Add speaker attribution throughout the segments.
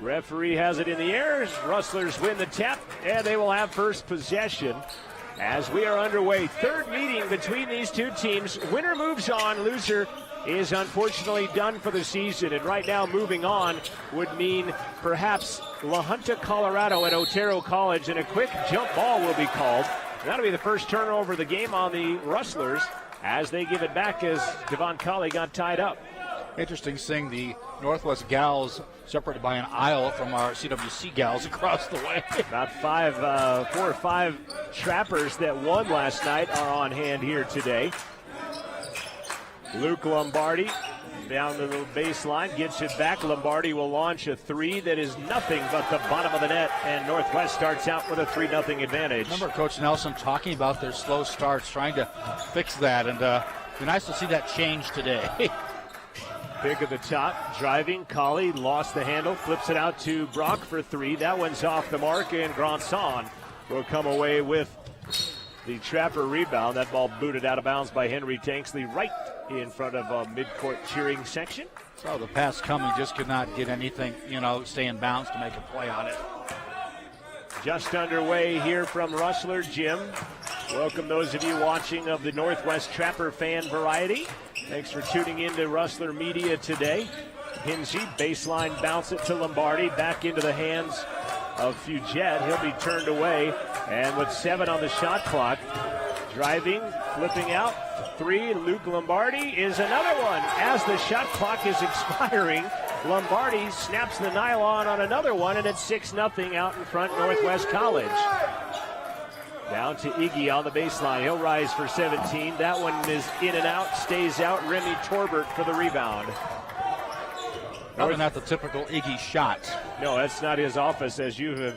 Speaker 1: Referee has it in the air. Rustlers win the tap, and they will have first possession. As we are underway, third meeting between these two teams. Winner moves on, loser is unfortunately done for the season. And right now, moving on would mean perhaps La Junta, Colorado at Otero College, and a quick jump ball will be called. And that'll be the first turnover of the game on the Rustlers as they give it back as Devon Colley got tied up.
Speaker 2: Interesting seeing the Northwest gals separated by an aisle from our CWC gals across the way.
Speaker 1: About 4 or 5 trappers that won last night are on hand here today. Luke Lombardi down to the baseline, gets it back. Lombardi will launch a three that is nothing but the bottom of the net, and Northwest starts out with a 3-0 advantage.
Speaker 2: Remember Coach Nelson talking about their slow starts, trying to fix that, and it'd be nice to see that change today.
Speaker 1: Pick at the top, driving. Colley lost the handle, flips it out to Brock for three. That one's off the mark, and Grandson will come away with the Trapper rebound. That ball booted out of bounds by Henry Tanksley right in front of a midcourt cheering section.
Speaker 2: So the pass coming, just could not get anything, stay in bounds to make a play on it.
Speaker 1: Just underway here from Rustler Gym. Welcome those of you watching of the Northwest Trapper fan variety. Thanks for tuning in to Rustler Media today. Hinsey, baseline bounce it to Lombardi, back into the hands of Fugett. He'll be turned away, and with 7 on the shot clock, driving, flipping out, three, Luke Lombardi is another one. As the shot clock is expiring, Lombardi snaps the nylon on another one, and it's 6-0 out in front, Northwest College. Down to Iggy on the baseline. He'll rise for 17. That one is in and out, stays out. Remy Torbert for the rebound.
Speaker 2: Probably not the typical Iggy shot.
Speaker 1: No, that's not his office, as you have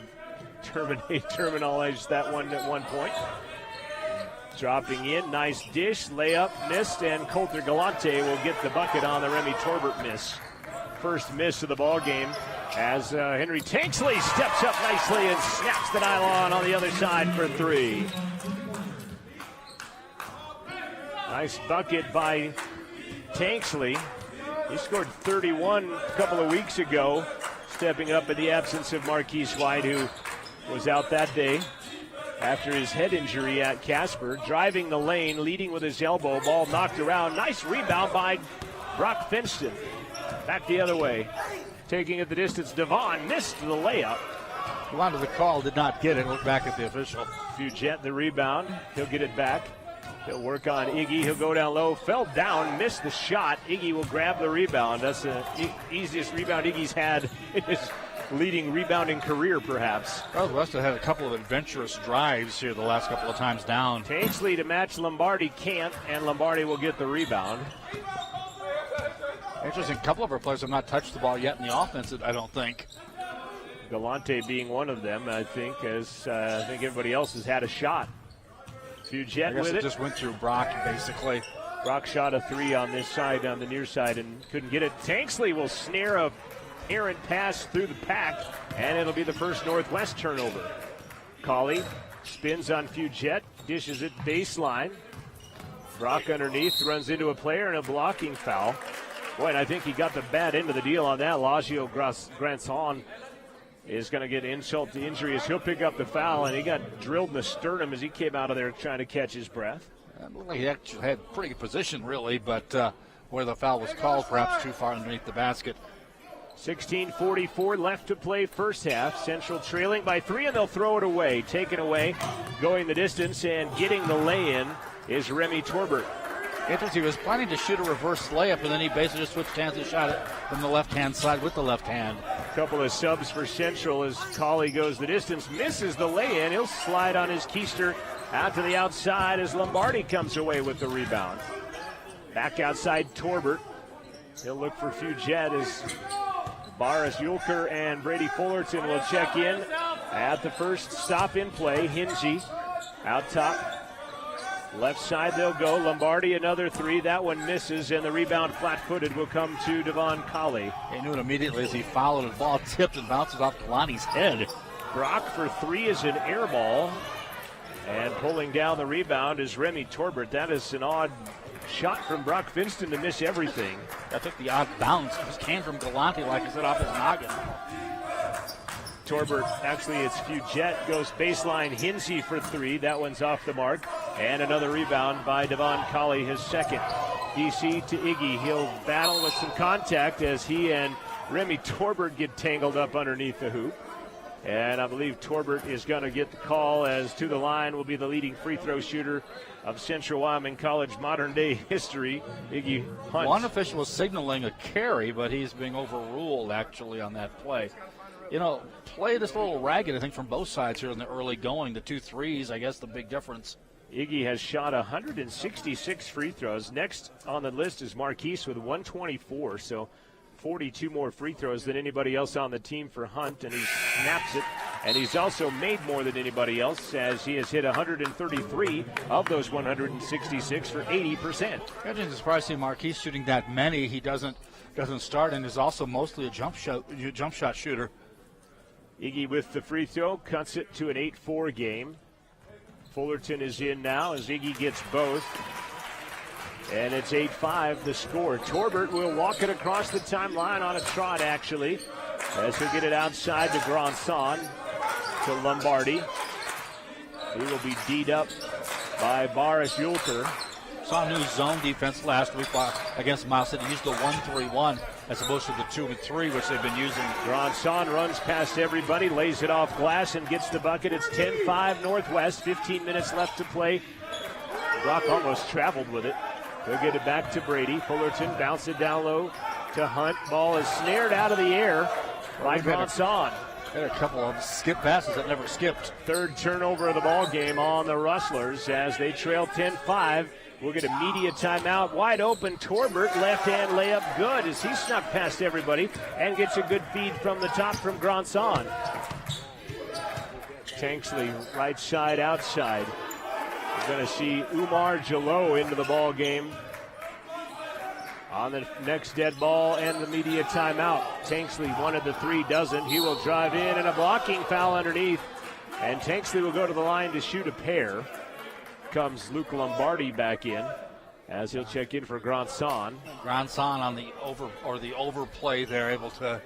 Speaker 1: terminologized that one at one point. Dropping in, nice dish, layup, missed, and Coulter Galante will get the bucket on the Remy Torbert miss. First miss of the ball game as Henry Tanksley steps up nicely and snaps the nylon on the other side for three. Nice bucket by Tanksley. He scored 31 a couple of weeks ago, stepping up in the absence of Marquise White, who was out that day after his head injury at Casper. Driving the lane, leading with his elbow, ball knocked around. Nice rebound by Brock Finston. Back the other way. Taking it the distance, Devon missed the layup.
Speaker 2: He wanted the call, did not get it. Look back at the official.
Speaker 1: Fugett the rebound. He'll get it back. He'll work on Iggy. He'll go down low. Fell down, missed the shot. Iggy will grab the rebound. That's the easiest rebound Iggy's had in his leading rebounding career, perhaps.
Speaker 2: Northwest had a couple of adventurous drives here the last couple of times down.
Speaker 1: Tanksley to match Lombardi can't, and Lombardi will get the rebound.
Speaker 2: Interesting, a couple of our players have not touched the ball yet in the offense, I don't think.
Speaker 1: Galante being one of them, I think, as I think everybody else has had a shot. Fugett with it.
Speaker 2: Just went through Brock, basically.
Speaker 1: Brock shot a three on this side, on the near side, and couldn't get it. Tanksley will snare a errant pass through the pack, and it'll be the first Northwest turnover. Colley spins on Fugett, dishes it baseline. Brock underneath, runs into a player and a blocking foul. Boy, and I think he got the bad end of the deal on that. Lagio Grandson is going to get insult to injury as he'll pick up the foul, and he got drilled in the sternum as he came out of there trying to catch his breath.
Speaker 2: He actually had pretty good position, really, but where the foul was called, perhaps too far underneath the basket.
Speaker 1: 16:44 left to play first half. Central trailing by 3, and they'll throw it away. Taken away, going the distance, and getting the lay-in is Remy Torbert.
Speaker 2: Interesting, he was planning to shoot a reverse layup, and then he basically just switched hands and shot it from the left-hand side with the left hand.
Speaker 1: Couple of subs for Central as Colley goes the distance, misses the lay-in. He'll slide on his keister out to the outside as Lombardi comes away with the rebound. Back outside Torbert. He'll look for Fugett as Boris Yulker and Brady Fullerton will check in at the first stop in play. Hinsey out top. Left side they'll go. Lombardi another three. That one misses, and the rebound flat-footed will come to Devon Colley.
Speaker 2: He knew it immediately as he fouled, and the ball tipped and bounces off Kalani's head.
Speaker 1: Brock for three is an air ball. And pulling down the rebound is Remy Torbert. That is an odd shot from Brock Finston to miss everything.
Speaker 2: That took the odd bounce. It just came from Galante, like I said, off his noggin.
Speaker 1: Torbert, actually it's Fugett, goes baseline. Hinsey for three. That one's off the mark. And another rebound by Devon Colley, his second. DC to Iggy. He'll battle with some contact as he and Remy Torbert get tangled up underneath the hoop. And I believe Torbert is going to get the call, as to the line will be the leading free throw shooter of Central Wyoming College modern-day history, Iggy Hunt.
Speaker 2: One official was signaling a carry, but he's being overruled, actually, on that play. You know, play this little ragged, I think, from both sides here in the early going. The 2 threes, I guess, the big difference.
Speaker 1: Iggy has shot 166 free throws. Next on the list is Marquise with 124, so 42 more free throws than anybody else on the team for Hunt, and he snaps it. And he's also made more than anybody else, as he has hit 133 of those 166 for 80%.
Speaker 2: I'm just surprised to see Marquise shooting that many. He doesn't start, and is also mostly a jump shot shooter.
Speaker 1: Iggy with the free throw cuts it to an 8-4 game. Fullerton is in now as Iggy gets both. And it's 8-5 the score. Torbert will walk it across the timeline on a trot, actually, as he'll get it outside to Granson, to Lombardi. He will be D'd up by Boris Yulker.
Speaker 2: Saw a new zone defense last week against Miles City. Used the 1-3-1 as opposed to the 2-3, which they've been using.
Speaker 1: Granson runs past everybody, lays it off glass, and gets the bucket. It's 10-5 Northwest. 15 minutes left to play. Brock almost traveled with it. He'll get it back to Brady. Fullerton bounce it down low to Hunt. Ball is snared out of the air by Granson.
Speaker 2: Had a couple of skip passes that never skipped.
Speaker 1: Third turnover of the ball game on the Rustlers as they trail 10-5. We'll get a media timeout. Wide open, Torbert, left-hand layup good as he snuck past everybody and gets a good feed from the top from Granson. Tanksley right side outside. We're going to see Umar Jalot into the ball game on the next dead ball and the media timeout. Tanksley wanted the three, doesn't. He will drive in, and a blocking foul underneath. And Tanksley will go to the line to shoot a pair. Comes Luke Lombardi back in as he'll check in for Granson.
Speaker 2: Granson on the overplay there, able to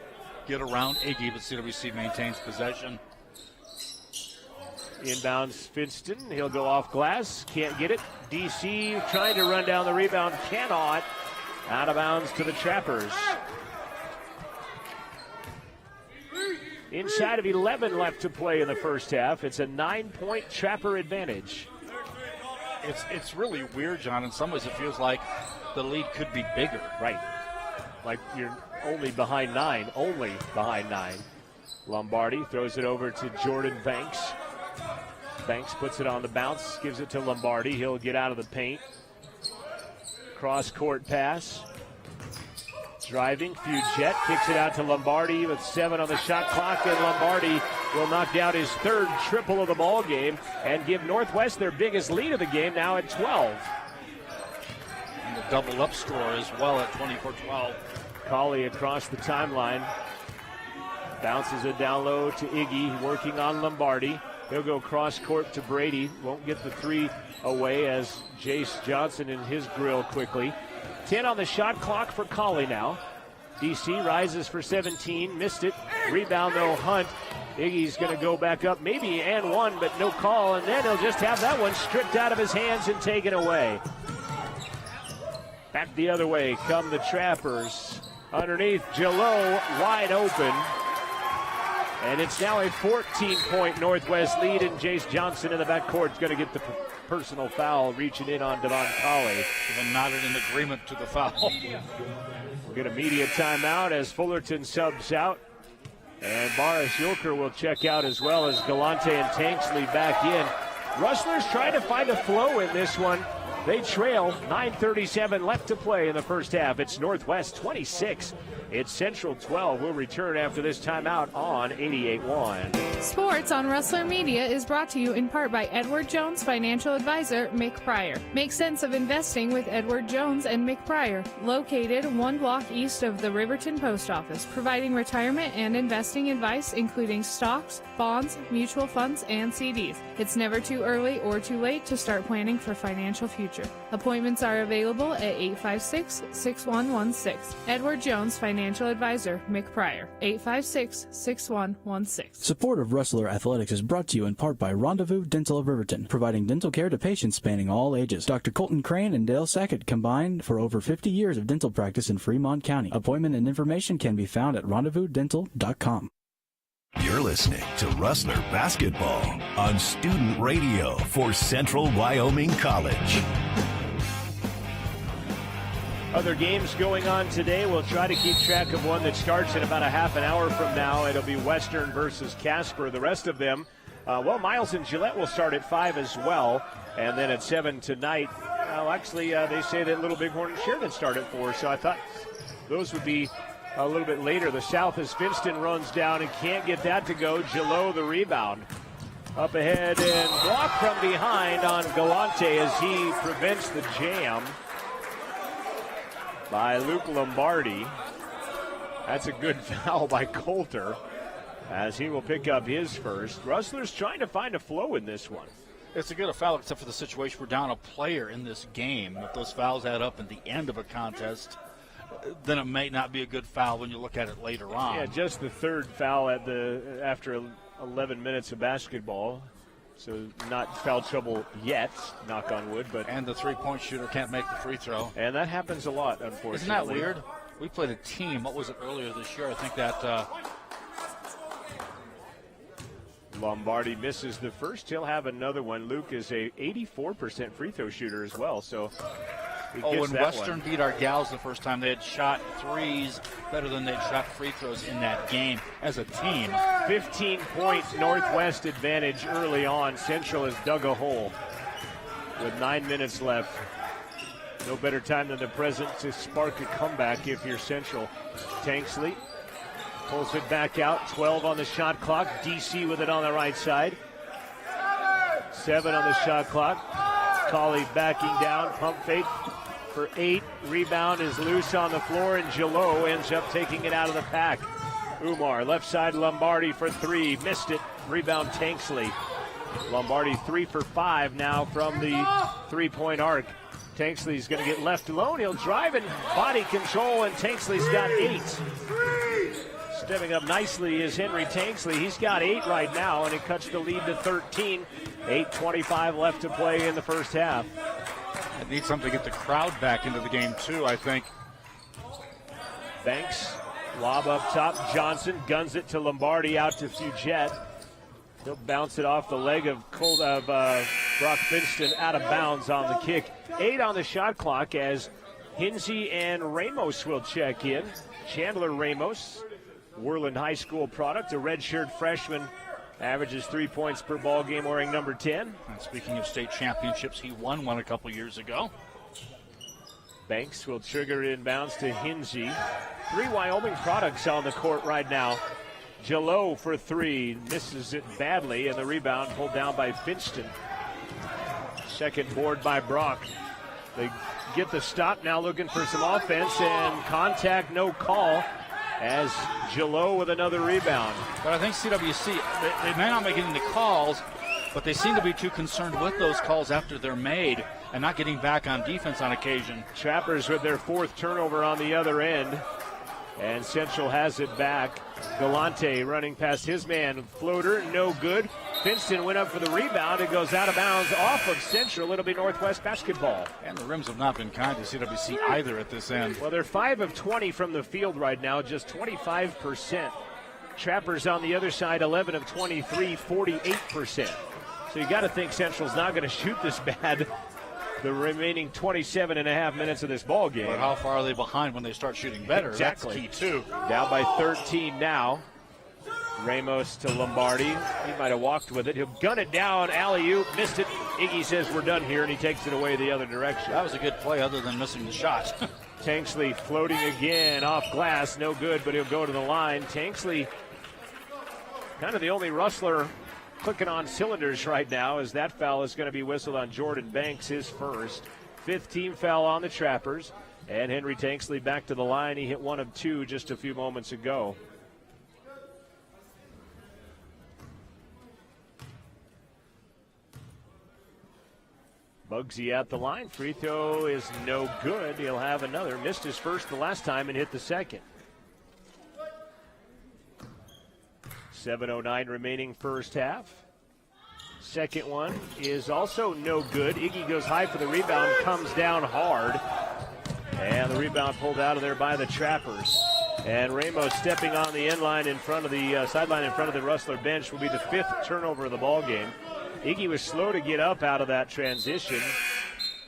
Speaker 2: get around Iggy, but CWC maintains possession.
Speaker 1: Inbounds Finston. He'll go off glass. Can't get it. DC trying to run down the rebound. Cannot. Out of bounds to the Trappers. Inside of 11 left to play in the first half. It's a 9-point Trapper advantage.
Speaker 2: It's really weird, John. In some ways, it feels like the lead could be bigger.
Speaker 1: Right. Like you're only behind 9. Only behind 9. Lombardi throws it over to Jordan Banks. Banks puts it on the bounce, gives it to Lombardi. He'll get out of the paint. Cross-court pass. Driving, Fugett kicks it out to Lombardi with 7 on the shot clock, and Lombardi will knock down his third triple of the ball game and give Northwest their biggest lead of the game, now at 12.
Speaker 2: And the double-up score as well at 24-12.
Speaker 1: Colley across the timeline. Bounces it down low to Iggy, working on Lombardi. He'll go cross-court to Brady. Won't get the three away as Jace Johnson in his grill quickly. 10 on the shot clock for Colley now. DC rises for 17. Missed it. Rebound, though, Hunt. Iggy's going to go back up, maybe and one, but no call. And then he'll just have that one stripped out of his hands and taken away. Back the other way come the Trappers. Underneath, Jalot wide open. And it's now a 14-point Northwest lead, and Jace Johnson in the backcourt is going to get the personal foul, reaching in on Devon Colley.
Speaker 2: Even nodded in agreement to the foul.
Speaker 1: We'll get a media timeout as Fullerton subs out. And Boris Yulker will check out as well as Galante and Tanksley back in. Rustlers trying to find a flow in this one. They trail, 9:37 left to play in the first half. It's Northwest 26. It's Central 12. We'll return after this timeout on 88.1.
Speaker 3: Sports on Rustler Media is brought to you in part by Edward Jones Financial Advisor, Mick Pryor. Make sense of investing with Edward Jones and Mick Pryor, located 1 block east of the Riverton Post Office, providing retirement and investing advice including stocks, bonds, mutual funds, and CDs. It's never too early or too late to start planning for financial future. future. Appointments are available at 856-6116. Edward Jones, Financial Advisor, Mick Pryor, 856-6116.
Speaker 4: Support of Rustler Athletics is brought to you in part by Rendezvous Dental of Riverton, providing dental care to patients spanning all ages. Dr. Colton Crane and Dale Sackett combined for over 50 years of dental practice in Fremont County. Appointment and information can be found at rendezvousdental.com.
Speaker 5: You're listening to Rustler Basketball on Student Radio for Central Wyoming College.
Speaker 1: Other games going on today. We'll try to keep track of one that starts in about a half an hour from now. It'll be Western versus Casper. The rest of them, Miles and Gillette will start at 5 as well. And then at 7 tonight, they say that Little Bighorn and Sheridan start at 4. So I thought those would be a little bit later. The South as Finston runs down and can't get that to go. Gillot the rebound. Up ahead and blocked from behind on Galante as he prevents the jam by Luke Lombardi. That's a good foul by Coulter as he will pick up his first. Rustler's trying to find a flow in this one.
Speaker 2: It's a good foul except for the situation we're down a player in this game. If those fouls add up at the end of a contest, then it may not be a good foul when you look at it later on.
Speaker 1: Yeah, just the third foul after 11 minutes of basketball. So not foul trouble yet, knock on wood.
Speaker 2: And the three-point shooter can't make the free throw.
Speaker 1: And that happens a lot, unfortunately.
Speaker 2: Isn't that weird? We played a team, what was it, earlier this year? I think that
Speaker 1: Lombardi misses the first. He'll have another one. Luke is a 84% free throw shooter as well, so
Speaker 2: when Western beat our gals the first time, they had shot threes better than they'd shot free throws in that game as a team.
Speaker 1: 15-point Northwest advantage early on. Central has dug a hole with 9 minutes left. No better time than the present to spark a comeback if you're Central. Tanksley pulls it back out. 12 on the shot clock. DC with it on the right side. 7 on the shot clock. Colley backing down. Pump fake for 8. Rebound is loose on the floor, and Gillot ends up taking it out of the pack. Umar, left side, Lombardi for 3. Missed it. Rebound, Tanksley. Lombardi 3 for 5 now from the three-point arc. Tanksley's going to get left alone. He'll drive and body control, and Tanksley's got 8. Stepping up nicely is Henry Tanksley. He's got 8 right now, and it cuts the lead to 13. 8:25 left to play in the first half.
Speaker 2: It needs something to get the crowd back into the game, too, I think.
Speaker 1: Banks, lob up top. Johnson guns it to Lombardi, out to Fugette. He'll bounce it off the leg of Brock Finston, out of bounds on the kick. 8 on the shot clock as Hinsey and Ramos will check in. Chandler Ramos, Worland High School product, a redshirt freshman, averages 3 points per ball game, wearing number 10.
Speaker 2: And speaking of state championships, he won one a couple years ago.
Speaker 1: Banks will trigger inbounds to Hinsey. 3 Wyoming products on the court right now. Gillot for 3, misses it badly, and the rebound pulled down by Finston. Second board by Brock. They get the stop now, looking for some offense, and contact, no call, as Gillot with another rebound.
Speaker 2: But I think CWC, they may not be getting the calls, but they seem to be too concerned with those calls after they're made and not getting back on defense on occasion.
Speaker 1: Trappers with their 4th turnover on the other end. And Central has it back. Galante running past his man. Floater, no good. Finston went up for the rebound. It goes out of bounds off of Central. It'll be Northwest basketball.
Speaker 2: And the rims have not been kind to CWC either at this end.
Speaker 1: Well, they're 5 of 20 from the field right now, just 25%. Trappers on the other side, 11 of 23, 48%. So you got to think Central's not going to shoot this bad the remaining 27 and a half minutes of this ball game.
Speaker 2: But how far are they behind when they start shooting better?
Speaker 1: Exactly.
Speaker 2: That's key, too.
Speaker 1: Down by 13 now. Ramos to Lombardi. He might have walked with it. He'll gun it down. Alley-oop. Missed it. Iggy says we're done here, and he takes it away the other direction.
Speaker 2: That was a good play other than missing the shot.
Speaker 1: Tanksley floating again off glass. No good, but he'll go to the line. Tanksley, kind of the only Rustler clicking on cylinders right now, as that foul is going to be whistled on Jordan Banks, his first. 5th team foul on the Trappers. And Henry Tanksley back to the line. He hit 1 of 2 just a few moments ago. Bugsy at the line. Free throw is no good. He'll have another. Missed his first the last time and hit the second. 7:09 remaining first half. Second one is also no good. Iggy goes high for the rebound, comes down hard. And the rebound pulled out of there by the Trappers. And Ramos stepping on the end line in front of the sideline in front of the Rustler bench will be the 5th turnover of the ball game. Iggy was slow to get up out of that transition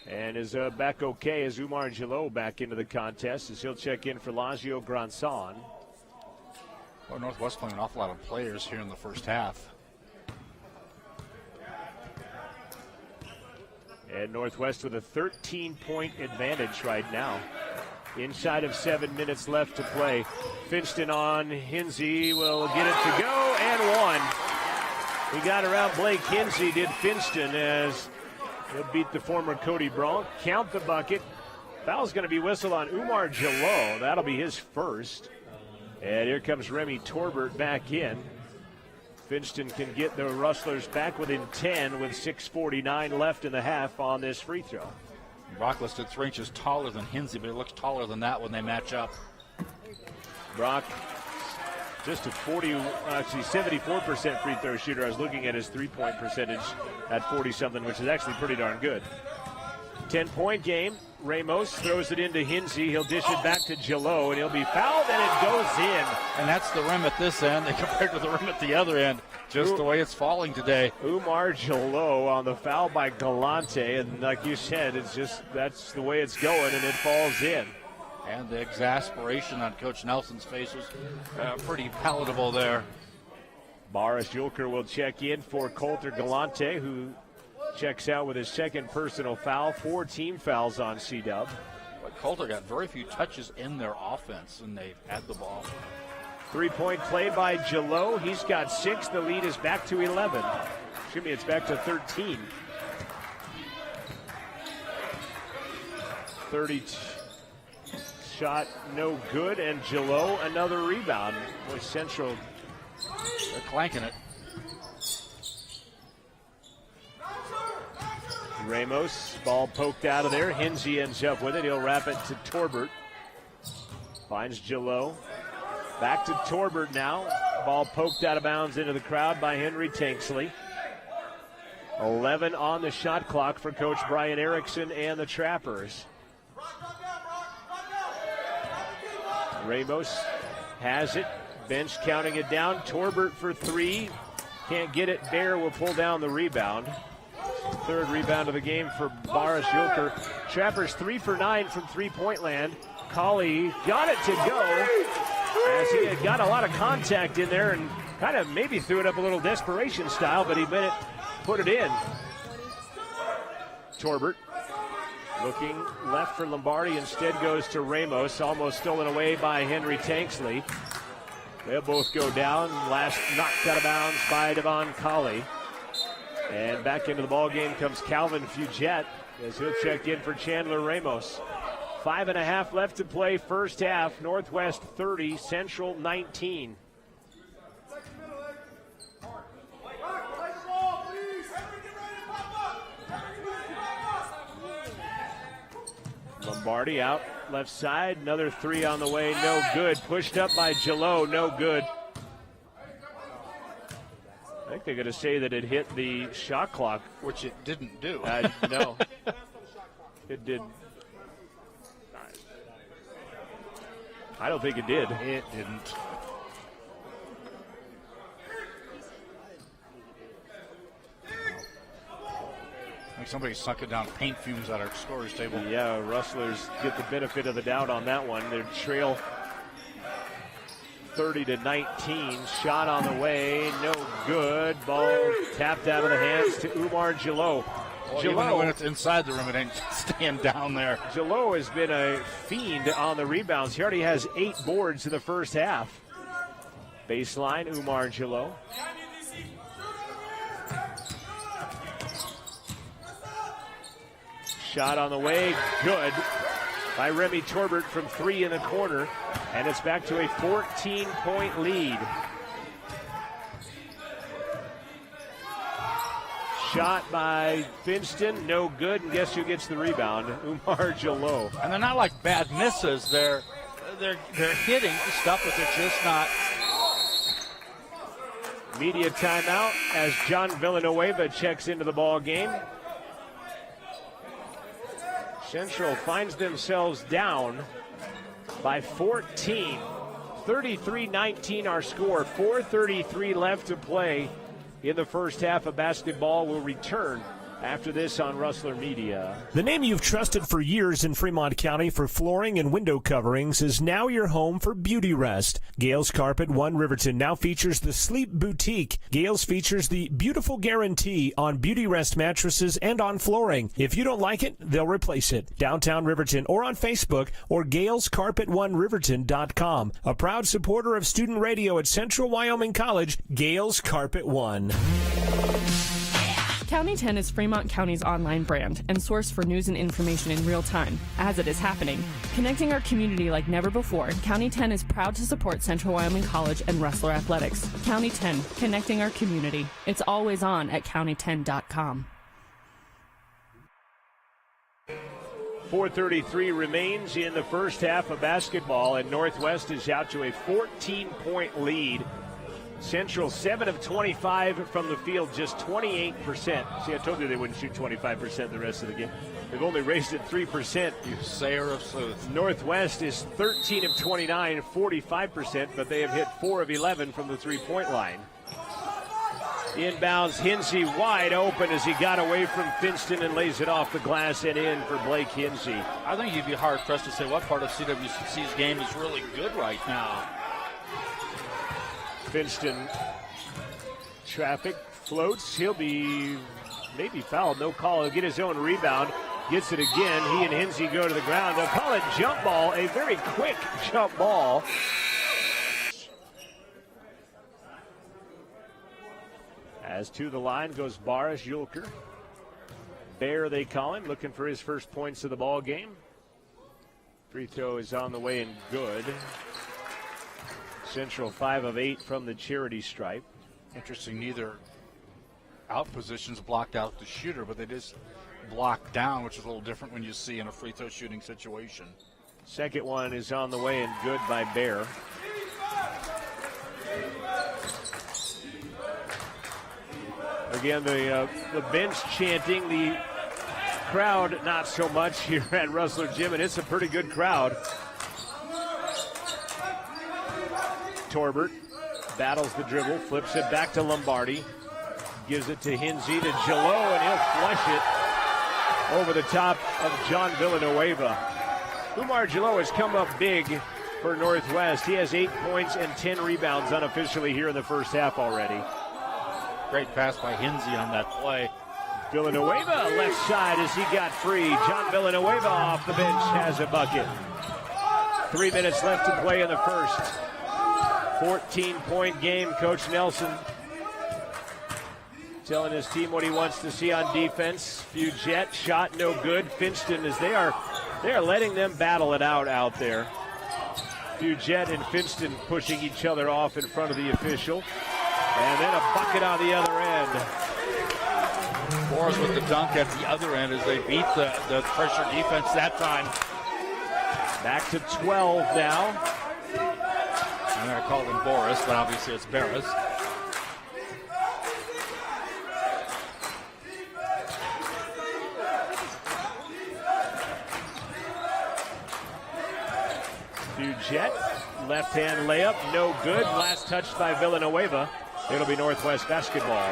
Speaker 1: and is back okay as Umar Jalou back into the contest as he'll check in for Lazio Granson.
Speaker 2: Well, Northwest playing an awful lot of players here in the first half.
Speaker 1: And Northwest with a 13-point advantage right now. Inside of 7 minutes left to play. Finston on Hinsey will get it to go and one. He got around Blake Hinsey, did Finston, as he'll beat the former Cody Bronk. Count the bucket. Foul's going to be whistled on Umar Jalou. That'll be his first. And here comes Remy Torbert back in. Finston can get the Rustlers back within 10 with 6:49 left in the half on this free throw.
Speaker 2: Brock listed 3 inches taller than Hinsey, but he looks taller than that when they match up.
Speaker 1: Brock, just a 74% free throw shooter. I was looking at his three-point percentage at 40-something, which is actually pretty darn good. 10-point game. Ramos throws it into Hinsey. He'll dish it back to Jalou, and he'll be fouled, and it goes in.
Speaker 2: And that's the rim at this end compared to the rim at the other end. Just the way it's falling today.
Speaker 1: Umar Jalou on the foul by Galante, and like you said, it's just that's the way it's going, and it falls in.
Speaker 2: And the exasperation on Coach Nelson's face was pretty palatable there.
Speaker 1: Boris Yulker will check in for Colter Galante, who checks out with his second personal foul. 4 team fouls on C-Dub.
Speaker 2: But Colter got very few touches in their offense when they had the ball.
Speaker 1: 3-point play by Jalou. He's got 6. The lead is back to 11. Excuse me, it's back to 13. 30 shot no good, and Jalou another rebound. Boy, Central,
Speaker 2: they're clanking it.
Speaker 1: Ramos, ball poked out of there. Hinsey ends up with it. He'll wrap it to Torbert. Finds Jalou. Back to Torbert now. Ball poked out of bounds into the crowd by Henry Tanksley. 11 on the shot clock for Coach Brian Erickson and the Trappers. Ramos has it. Bench counting it down. Torbert for 3. Can't get it. Bear will pull down the rebound. 3rd rebound of the game for Boris Yulker. Trappers 3 for 9 from three-point land. Colley got it to go as he had got a lot of contact in there and kind of maybe threw it up a little desperation style, but he put it in. Torbert looking left for Lombardi, instead goes to Ramos, almost stolen away by Henry Tanksley. They'll both go down. Last knocked out of bounds by Devon Colley. And back into the ball game comes Calvin Fugette as he'll check in for Chandler Ramos. 5.5 left to play first half. Northwest 30, Central 19. Lombardi out left side. Another 3 on the way. No good. Pushed up by Jalou. No good. I think they're going to say that it hit the shot clock.
Speaker 2: Which it didn't do.
Speaker 1: No. It did. I don't think it did.
Speaker 2: It didn't. I think somebody sucking down paint fumes at our scorer's table.
Speaker 1: Yeah, Rustlers get the benefit of the doubt on that one. They trail 30-19. Shot on the way, no good. Ball tapped out of the hands to Umar Jalou.
Speaker 2: Well, even when it's inside the rim, it ain't staying down there.
Speaker 1: Jalou has been a fiend on the rebounds. He already has 8 boards in the first half. Baseline, Umar Jalou. Shot on the way, good by Remy Torbert from 3 in the corner, and it's back to a 14-point lead. shot by Finston, no good, and guess who gets the rebound? Umar Jalloh.
Speaker 2: And they're not like bad misses. They're hitting stuff, but they're just not.
Speaker 1: Media timeout as John Villanueva checks into the ball game. Central finds themselves down by 14. 33-19 our score. 4:33 left to play in the first half of basketball. Will return after this on Rustler Media.
Speaker 6: The name you've trusted for years in Fremont County for flooring and window coverings is now your home for Beauty Rest. Gales Carpet One Riverton now features the Sleep Boutique. Gales features the Beautiful Guarantee on Beauty Rest mattresses and on flooring. If you don't like it, they'll replace it. Downtown Riverton or on Facebook or GalesCarpet1Riverton.com. A proud supporter of student radio at Central Wyoming College, Gales Carpet One.
Speaker 7: County 10 is Fremont County's online brand and source for news and information in real time, as it is happening. Connecting our community like never before, County 10 is proud to support Central Wyoming College and Rustler Athletics. County 10, connecting our community. It's always on at county10.com.
Speaker 1: 4:33 remains in the first half of basketball, and Northwest is out to a 14-point lead. Central 7 of 25 from the field, just 28%. See, I told you they wouldn't shoot 25% the rest of the game. They've only raised it 3%.
Speaker 2: You sayer of sooth.
Speaker 1: Northwest is 13 of 29, 45%, but they have hit 4 of 11 from the three-point line. Inbounds, Hinsey wide open as he got away from Finston and lays it off the glass and in for Blake Hinsey.
Speaker 2: I think you'd be hard-pressed to say what part of CWC's game is really good right now.
Speaker 1: Finston, traffic, floats. He'll be maybe fouled. No call. He'll get his own rebound. Gets it again. He and Hinsey go to the ground. They'll call it jump ball. A very quick jump ball. As to the line goes Boris Julker. Bear, they call him, looking for his first points of the ball game. Free throw is on the way and good. Central 5 of 8 from the charity stripe.
Speaker 2: Interesting, neither out positions blocked out the shooter, but they just blocked down, which is a little different when you see in a free throw shooting situation.
Speaker 1: Second one is on the way and good by Bear. Again, the bench chanting, the crowd not so much here at Rustler Gym, and it's a pretty good crowd. Torbert battles the dribble, flips it back to Lombardi, gives it to Hinsey to Jalloh, and he'll flush it over the top of John Villanueva. Umar Jalloh has come up big for Northwest. He has 8 points and 10 rebounds unofficially here in the first half already.
Speaker 2: Great pass by Hinsey on that play.
Speaker 1: Villanueva left side as he got free. John Villanueva off the bench has a bucket. 3 minutes left to play in the first. 14-point game. Coach Nelson telling his team what he wants to see on defense. Fugett shot no good. Finston, as they are letting them battle it out there. Fugett and Finston pushing each other off in front of the official. And then a bucket on the other end.
Speaker 2: Boris with the dunk at the other end as they beat the pressure defense that time.
Speaker 1: Back to 12 now.
Speaker 2: I'm going to call him Boris, but obviously it's Barris.
Speaker 1: Fugett, left-hand layup, no good. Last touched by Villanueva. It'll be Northwest basketball.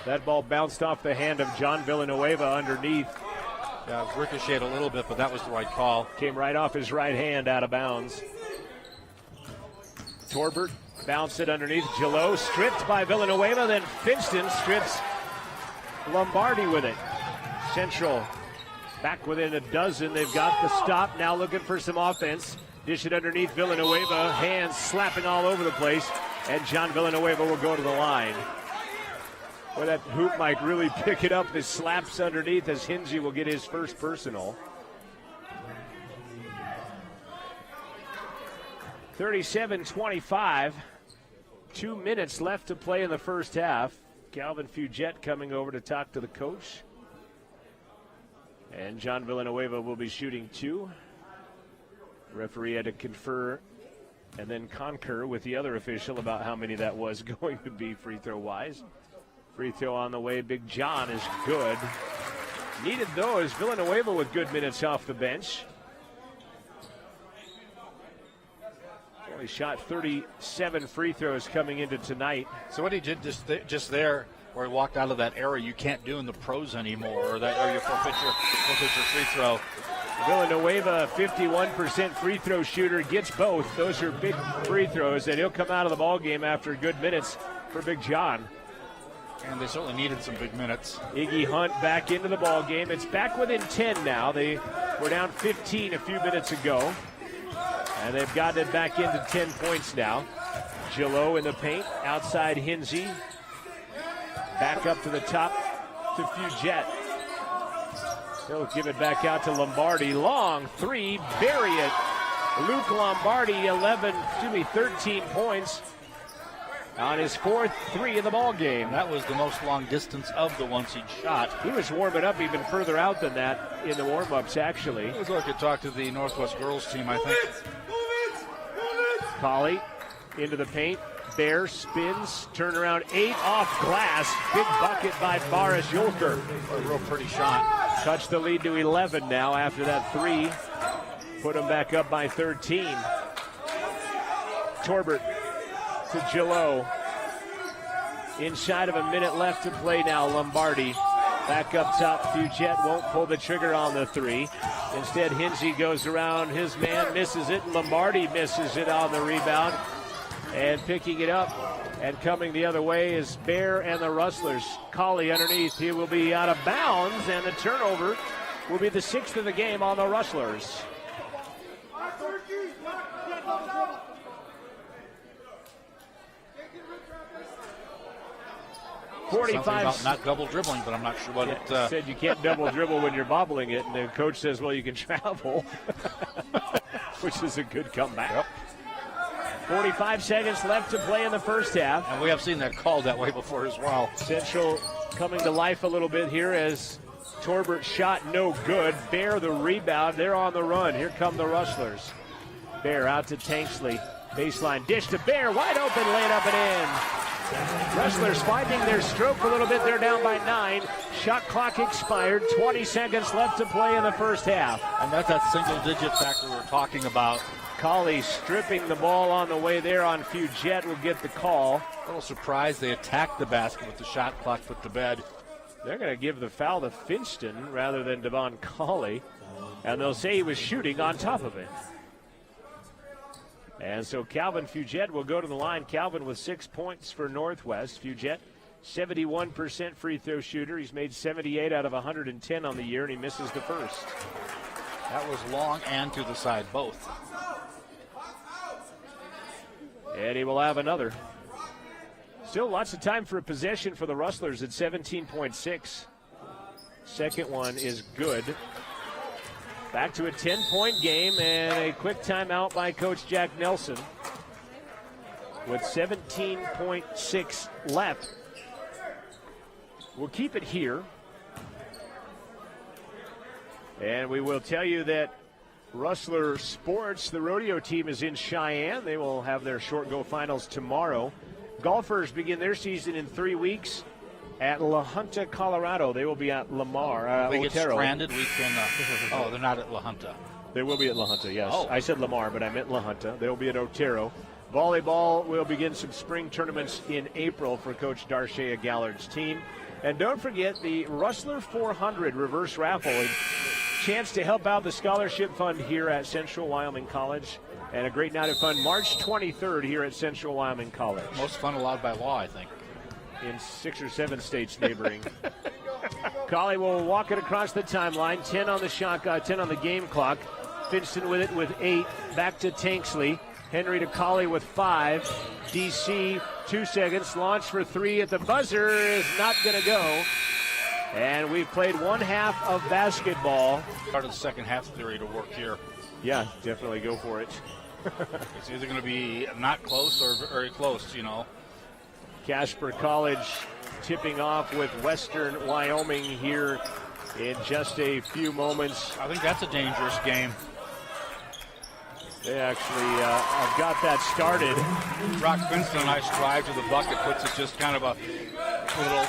Speaker 1: That ball bounced off the hand of John Villanueva underneath.
Speaker 2: Yeah, ricocheted a little bit, but that was the right call.
Speaker 1: Came right off his right hand out of bounds. Torbert bounced it underneath. Jalloh stripped by Villanueva, then Finston strips Lombardi with it. Central back within a dozen. They've got the stop, now looking for some offense. Dish it underneath Villanueva, hands slapping all over the place, and John Villanueva will go to the line. Well, that hoop might really pick it up. His slaps underneath as Hinsey will get his first personal. 37-25. 2 minutes left to play in the first half. Calvin Fugette coming over to talk to the coach. And John Villanueva will be shooting 2. Referee had to confer and then concur with the other official about how many that was going to be free throw wise. Free throw on the way. Big John is good. Needed those. Villanueva with good minutes off the bench. Only shot 37 free throws coming into tonight.
Speaker 2: So what he did just there, where he walked out of that area, you can't do in the pros anymore, or that area forfeit your free throw.
Speaker 1: Villanueva, 51% free throw shooter, gets both. Those are big free throws, and he'll come out of the ball game after good minutes for Big John.
Speaker 2: And they certainly needed some big minutes.
Speaker 1: Iggy Hunt back into the ball game. It's back within 10 now. They were down 15 a few minutes ago, and they've gotten it back into 10 points now. Gillot in the paint, outside Hinsey. Back up to the top to Fugette. He'll give it back out to Lombardi. Long 3, bury it. Luke Lombardi, 13 points on his 4th 3 of the ball game.
Speaker 2: That was the most long distance of the ones he shot.
Speaker 1: He was warming up even further out than that in the warm-ups, actually.
Speaker 2: It was like I could talk to the Northwest girls team, I think.
Speaker 1: Colley into the paint. Bear spins, turnaround 8 off glass. Big bucket by Boris Yulker.
Speaker 2: A real pretty shot.
Speaker 1: Touched the lead to 11 now after that 3. Put them back up by 13. Torbert to Gillot. Inside of a minute left to play now. Lombardi back up top. Fugette won't pull the trigger on the 3. Instead, Hinsey goes around his man, misses it. Lombardi misses it on the rebound. And picking it up and coming the other way is Bear and the Rustlers. Colley underneath. He will be out of bounds, and the turnover will be the 6th of the game on the Rustlers.
Speaker 2: Something about not double dribbling, but I'm not sure what it
Speaker 1: said you can't double dribble when you're bobbling it, and the coach says, well, you can travel, which is a good comeback.
Speaker 2: Yep.
Speaker 1: 45 seconds left to play in the first half.
Speaker 2: And we have seen that called that way before as well.
Speaker 1: Central coming to life a little bit here as Torbert shot no good. Bear the rebound. They're on the run. Here come the Rustlers. Bear out to Tanksley. Baseline dish to Bear. Wide open, laid up and in. Rustlers finding their stroke a little bit. They're down by 9. Shot clock expired. 20 seconds left to play in the first half.
Speaker 2: And that's that single-digit factor we're talking about.
Speaker 1: Colley stripping the ball on the way there on Fugette will get the call.
Speaker 2: A little surprised they attacked the basket with the shot clock put to bed.
Speaker 1: They're going to give the foul to Finston rather than Devon Colley. And they'll say he was shooting on top of it. And so Calvin Fugette will go to the line. Calvin with 6 points for Northwest. Fugette, 71% free throw shooter. He's made 78 out of 110 on the year, and he misses the first.
Speaker 2: That was long and to the side, both.
Speaker 1: And he will have another. Still lots of time for a possession for the Rustlers at 17.6. Second one is good. Back to a 10-point game and a quick timeout by Coach Jack Nelson. With 17.6 left. We'll keep it here. And we will tell you that Rustler Sports, the rodeo team, is in Cheyenne. They will have their short go finals tomorrow. Golfers begin their season in 3 weeks at La Junta, Colorado. They will be at Lamar.
Speaker 2: They get stranded, we can. Oh, they're not at La Junta.
Speaker 1: They will be at La Junta, yes.
Speaker 2: Oh.
Speaker 1: I said Lamar, but I meant La Junta. They will be at Otero. Volleyball will begin some spring tournaments in April for Coach Darshea Gallard's team. And don't forget the Rustler 400 reverse raffle. A chance to help out the scholarship fund here at Central Wyoming College. And a great night of fun March 23rd here at Central Wyoming College.
Speaker 2: Most fun allowed by law, I think.
Speaker 1: In 6 or 7 states neighboring. Colley will walk it across the timeline. 10 on the shot, 10 on the game clock. Finston with it with 8. Back to Tanksley. Henry to Colley with 5. DC, 2 seconds. Launch for 3 at the buzzer is not going to go. And we've played one half of basketball.
Speaker 2: Part of the second half theory to work here.
Speaker 1: Yeah, definitely go for it.
Speaker 2: It's either going to be not close or very close, you know.
Speaker 1: Casper College tipping off with Western Wyoming here in just a few moments.
Speaker 2: I think that's a dangerous game.
Speaker 1: They actually have got that started.
Speaker 2: Brock Finston, a nice drive to the bucket, puts it just kind of a little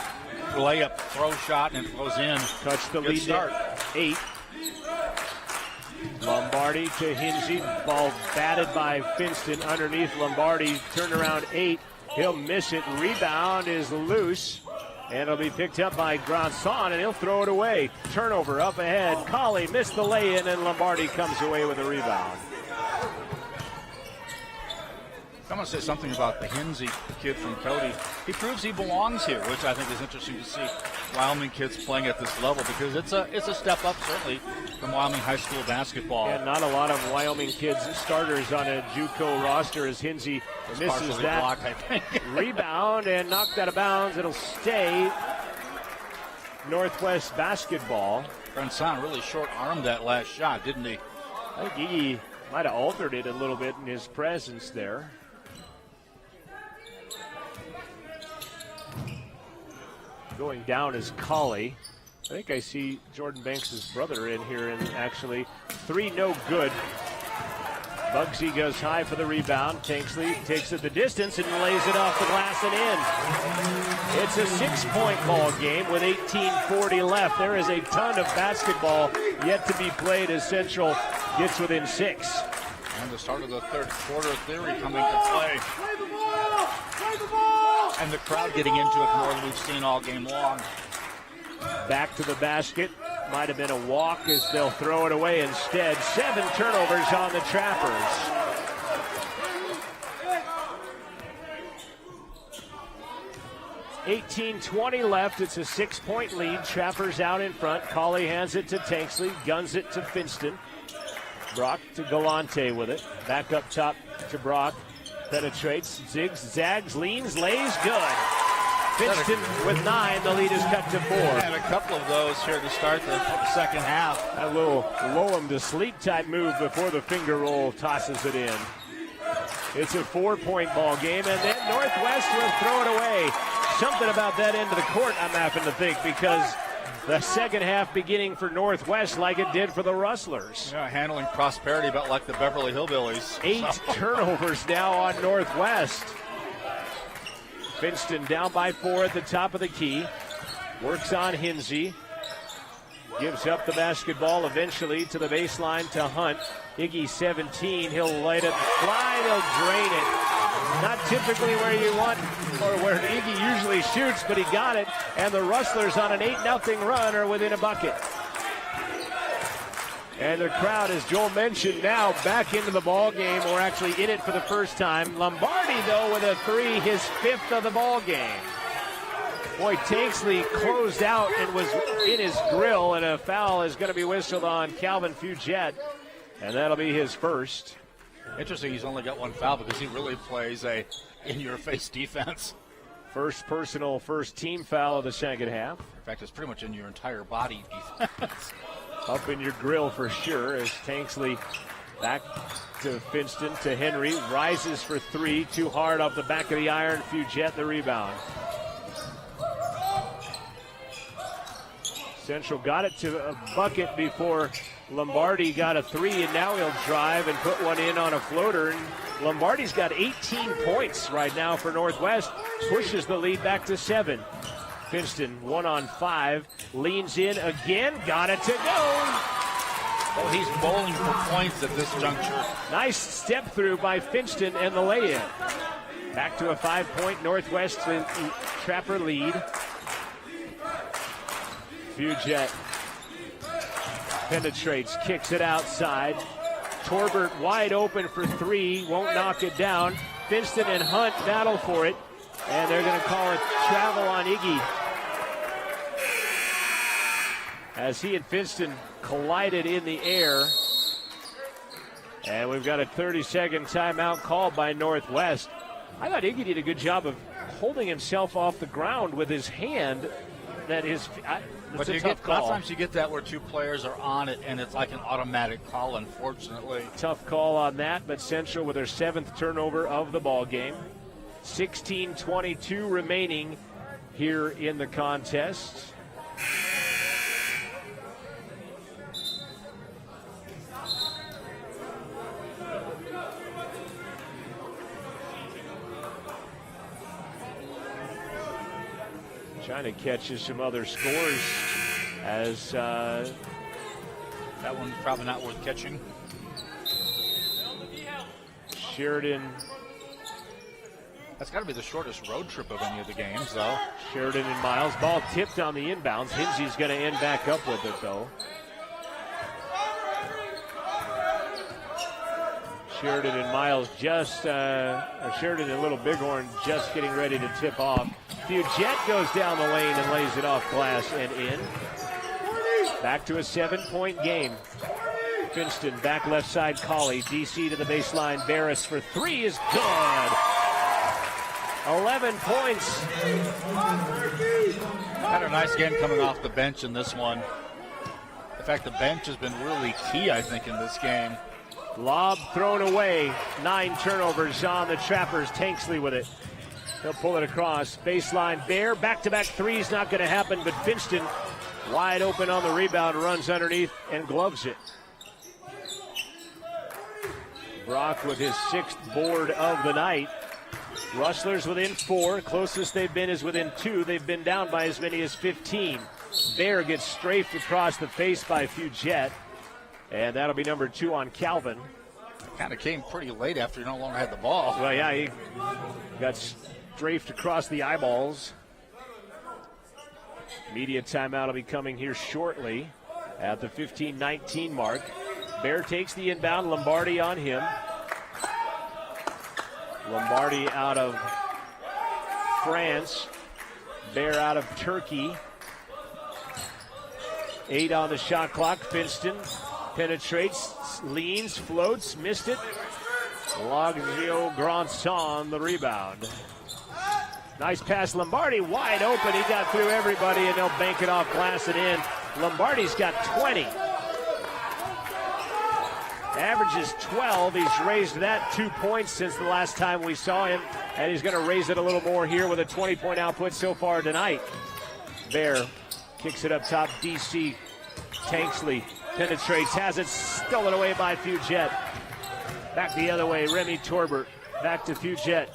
Speaker 2: layup throw shot, and it goes in.
Speaker 1: Cuts the
Speaker 2: Good
Speaker 1: lead
Speaker 2: start.
Speaker 1: to 8. Lombardi to Hinsey. Ball batted by Finston underneath Lombardi. Turnaround 8. He'll miss it. Rebound is loose. And it'll be picked up by Grandson, and he'll throw it away. Turnover up ahead. Colley missed the lay-in, and Lombardi comes away with a rebound.
Speaker 2: I'm going to say something about the Hinsey kid from Cody. He proves he belongs here, which I think is interesting to see Wyoming kids playing at this level, because it's a step up, certainly, from Wyoming high school basketball.
Speaker 1: And not a lot of Wyoming kids starters on a JUCO roster as Hinsey misses that
Speaker 2: blocked, I think.
Speaker 1: rebound and knocked out of bounds. It'll stay Northwest basketball.
Speaker 2: Grandson really short-armed that last shot, didn't he?
Speaker 1: I think he might have altered it a little bit in his presence there. Going down is Colley. I think I see Jordan Banks' brother in here, and actually 3 no good. Bugsy goes high for the rebound. Tanksley takes it the distance and lays it off the glass and in. It's a 6-point ball game with 18:40 left. There is a ton of basketball yet to be played as Central gets within 6.
Speaker 2: And the start of the third quarter theory coming to play. And the crowd getting into it more than we've seen all game long.
Speaker 1: Back to the basket. Might have been a walk as they'll throw it away instead. 7 turnovers on the Trappers. $18:20 left. It's a 6-point lead. Trappers out in front. Colley hands it to Tanksley. Guns it to Finston. Brock to Galante with it. Back up top to Brock. Penetrates, zigs, zags, leans, lays, good. Finston with 9, the lead is cut to 4.
Speaker 2: And a couple of those here to start the second half.
Speaker 1: A little lull him to sleep type move before the finger roll tosses it in. It's a 4-point ball game, and then Northwest will throw it away. Something about that end of the court, I'm having to think, because the second half beginning for Northwest like it did for the Rustlers.
Speaker 2: Yeah, handling Prosperity about like the Beverly Hillbillies.
Speaker 1: 8 turnovers now on Northwest. Finston down by 4 at the top of the key. Works on Hinsey. Gives up the basketball eventually to the baseline to Hunt. Iggy 17. He'll light it. Fly. He'll drain it. Not typically where you want or where Iggy usually shoots, but he got it. And the Rustlers on an 8-0 run are within a bucket. And the crowd, as Joel mentioned, now back into the ball game, or actually in it for the first time. Lombardi, though, with a 3, his 5th of the ball game. Boy, Tanksley closed out and was in his grill, and a foul is going to be whistled on Calvin Fugette, and that'll be his first.
Speaker 2: Interesting, he's only got 1 foul because he really plays a in-your-face defense.
Speaker 1: First personal, first team foul of the second half.
Speaker 2: In fact, it's pretty much in your entire body defense.
Speaker 1: Up in your grill for sure, as Tanksley back to Finston, to Henry, rises for 3, too hard off the back of the iron. Fugette the rebound. Central got it to a bucket before Lombardi got a 3, and now he'll drive and put one in on a floater. And Lombardi's got 18 points right now for Northwest, pushes the lead back to 7. Finston 1-on-5, leans in again, got it to go.
Speaker 2: Oh, he's bowling for points at this juncture.
Speaker 1: Nice step through by Finston and the lay-in. Back to a 5-point Northwest Trapper lead. Fugette penetrates, kicks it outside. Torbert wide open for 3, won't knock it down. Finston and Hunt battle for it, and they're going to call it travel on Iggy. As he and Finston collided in the air. And we've got a 30-second timeout called by Northwest. I thought Iggy did a good job of holding himself off the ground with his hand. That is,
Speaker 2: but
Speaker 1: a tough call.
Speaker 2: A lot of times you get that where 2 players are on it, and it's like an automatic call, unfortunately.
Speaker 1: Tough call on that, but Central with their 7th turnover of the ball game. 16:22 remaining here in the contest. Trying to catch some other scores as
Speaker 2: that one probably not worth catching.
Speaker 1: Sheridan.
Speaker 2: That's got to be the shortest road trip of any of the games, though.
Speaker 1: Sheridan and Miles. Ball tipped on the inbounds. Hinsey's going to end back up with it, though. Sheridan and Miles Sheridan and Little Bighorn just getting ready to tip off. Fugette goes down the lane and lays it off glass and in. Back to a 7-point game. Finston back left side, Colley. DC to the baseline. Barris for three is good. 11 points.
Speaker 2: Had a nice game coming off the bench in this one. In fact, the bench has been really key, I think, in this game.
Speaker 1: Lob thrown away. 9 turnovers on the Trappers. Tanksley with it. He'll pull it across. Baseline, Bear. Back-to-back threes not going to happen, but Finston wide open on the rebound, runs underneath and gloves it. Brock with his 6th board of the night. Rustlers within 4. Closest they've been is within 2. They've been down by as many as 15. Bear gets strafed across the face by Fugette. And that'll be number 2 on Calvin.
Speaker 2: Kind of came pretty late after he no longer had the ball.
Speaker 1: Well, yeah, he got strafed across the eyeballs. Media timeout will be coming here shortly at the 15-19 mark. Bear takes the inbound. Lombardi on him. Lombardi out of France. Bear out of Turkey. 8 on the shot clock. Finston penetrates, leans, floats, missed it. Logio Grandson the rebound. Nice pass. Lombardi wide open. He got through everybody, and they'll bank it off glass and in. Lombardi's got 20. Averages 12. He's raised that 2 points since the last time we saw him, and he's going to raise it a little more here with a 20-point output so far tonight. Bear kicks it up top. DC Tanksley penetrates, has it stolen away by Fugette. Back the other way, Remy Torbert. Back to Fugette.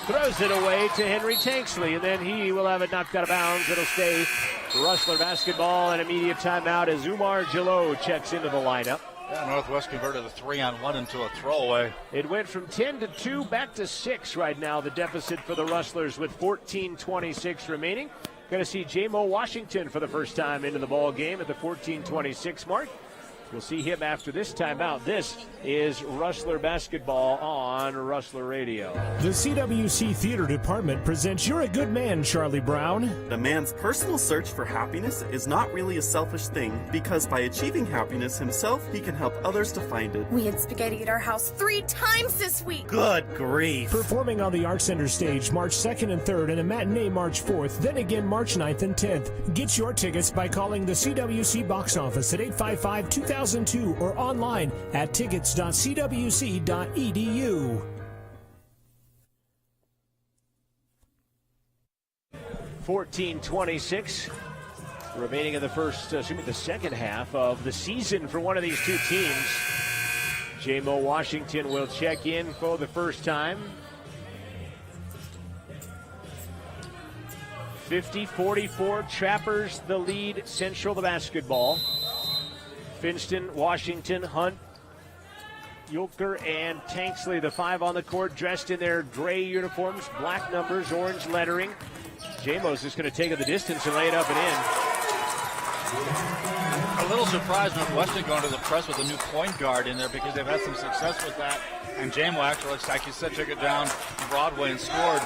Speaker 1: Throws it away to Henry Tanksley, and then he will have it knocked out of bounds. It'll stay Rustler basketball, and immediate timeout as Umar Jalot checks into the lineup.
Speaker 2: Yeah, Northwest converted a 3-on-1 into a throwaway.
Speaker 1: It went from 10 to 2 back to 6 right now, the deficit for the Rustlers with 14:26 remaining. Going to see J-Mo Washington for the first time into the ball game at the 14:26 mark. We'll see him after this timeout. This is Rustler basketball on Rustler Radio.
Speaker 6: The CWC Theater Department presents You're a Good Man, Charlie Brown.
Speaker 8: The man's personal search for happiness is not really a selfish thing, because by achieving happiness himself, he can help others to find it.
Speaker 9: We had spaghetti at our house 3 times this week.
Speaker 8: Good grief.
Speaker 6: Performing on the Art Center stage March 2nd and 3rd and a matinee March 4th, then again March 9th and 10th. Get your tickets by calling the CWC box office at 855-2002 or online at tickets.cwc.edu.
Speaker 1: 14:26 remaining in the second half of the season for one of these two teams. J-Mo Washington will check in for the first time. 50-44, Trappers the lead, Central the basketball. Finston, Washington, Hunt, Yulker, and Tanksley, the 5 on the court, dressed in their gray uniforms, black numbers, orange lettering. J-Mo's just going to take it the distance and lay it up and in.
Speaker 2: A little surprised Northwestern going to the press with a new point guard in there because they've had some success with that. And J-Mo actually, like you said, took it down Broadway and scored.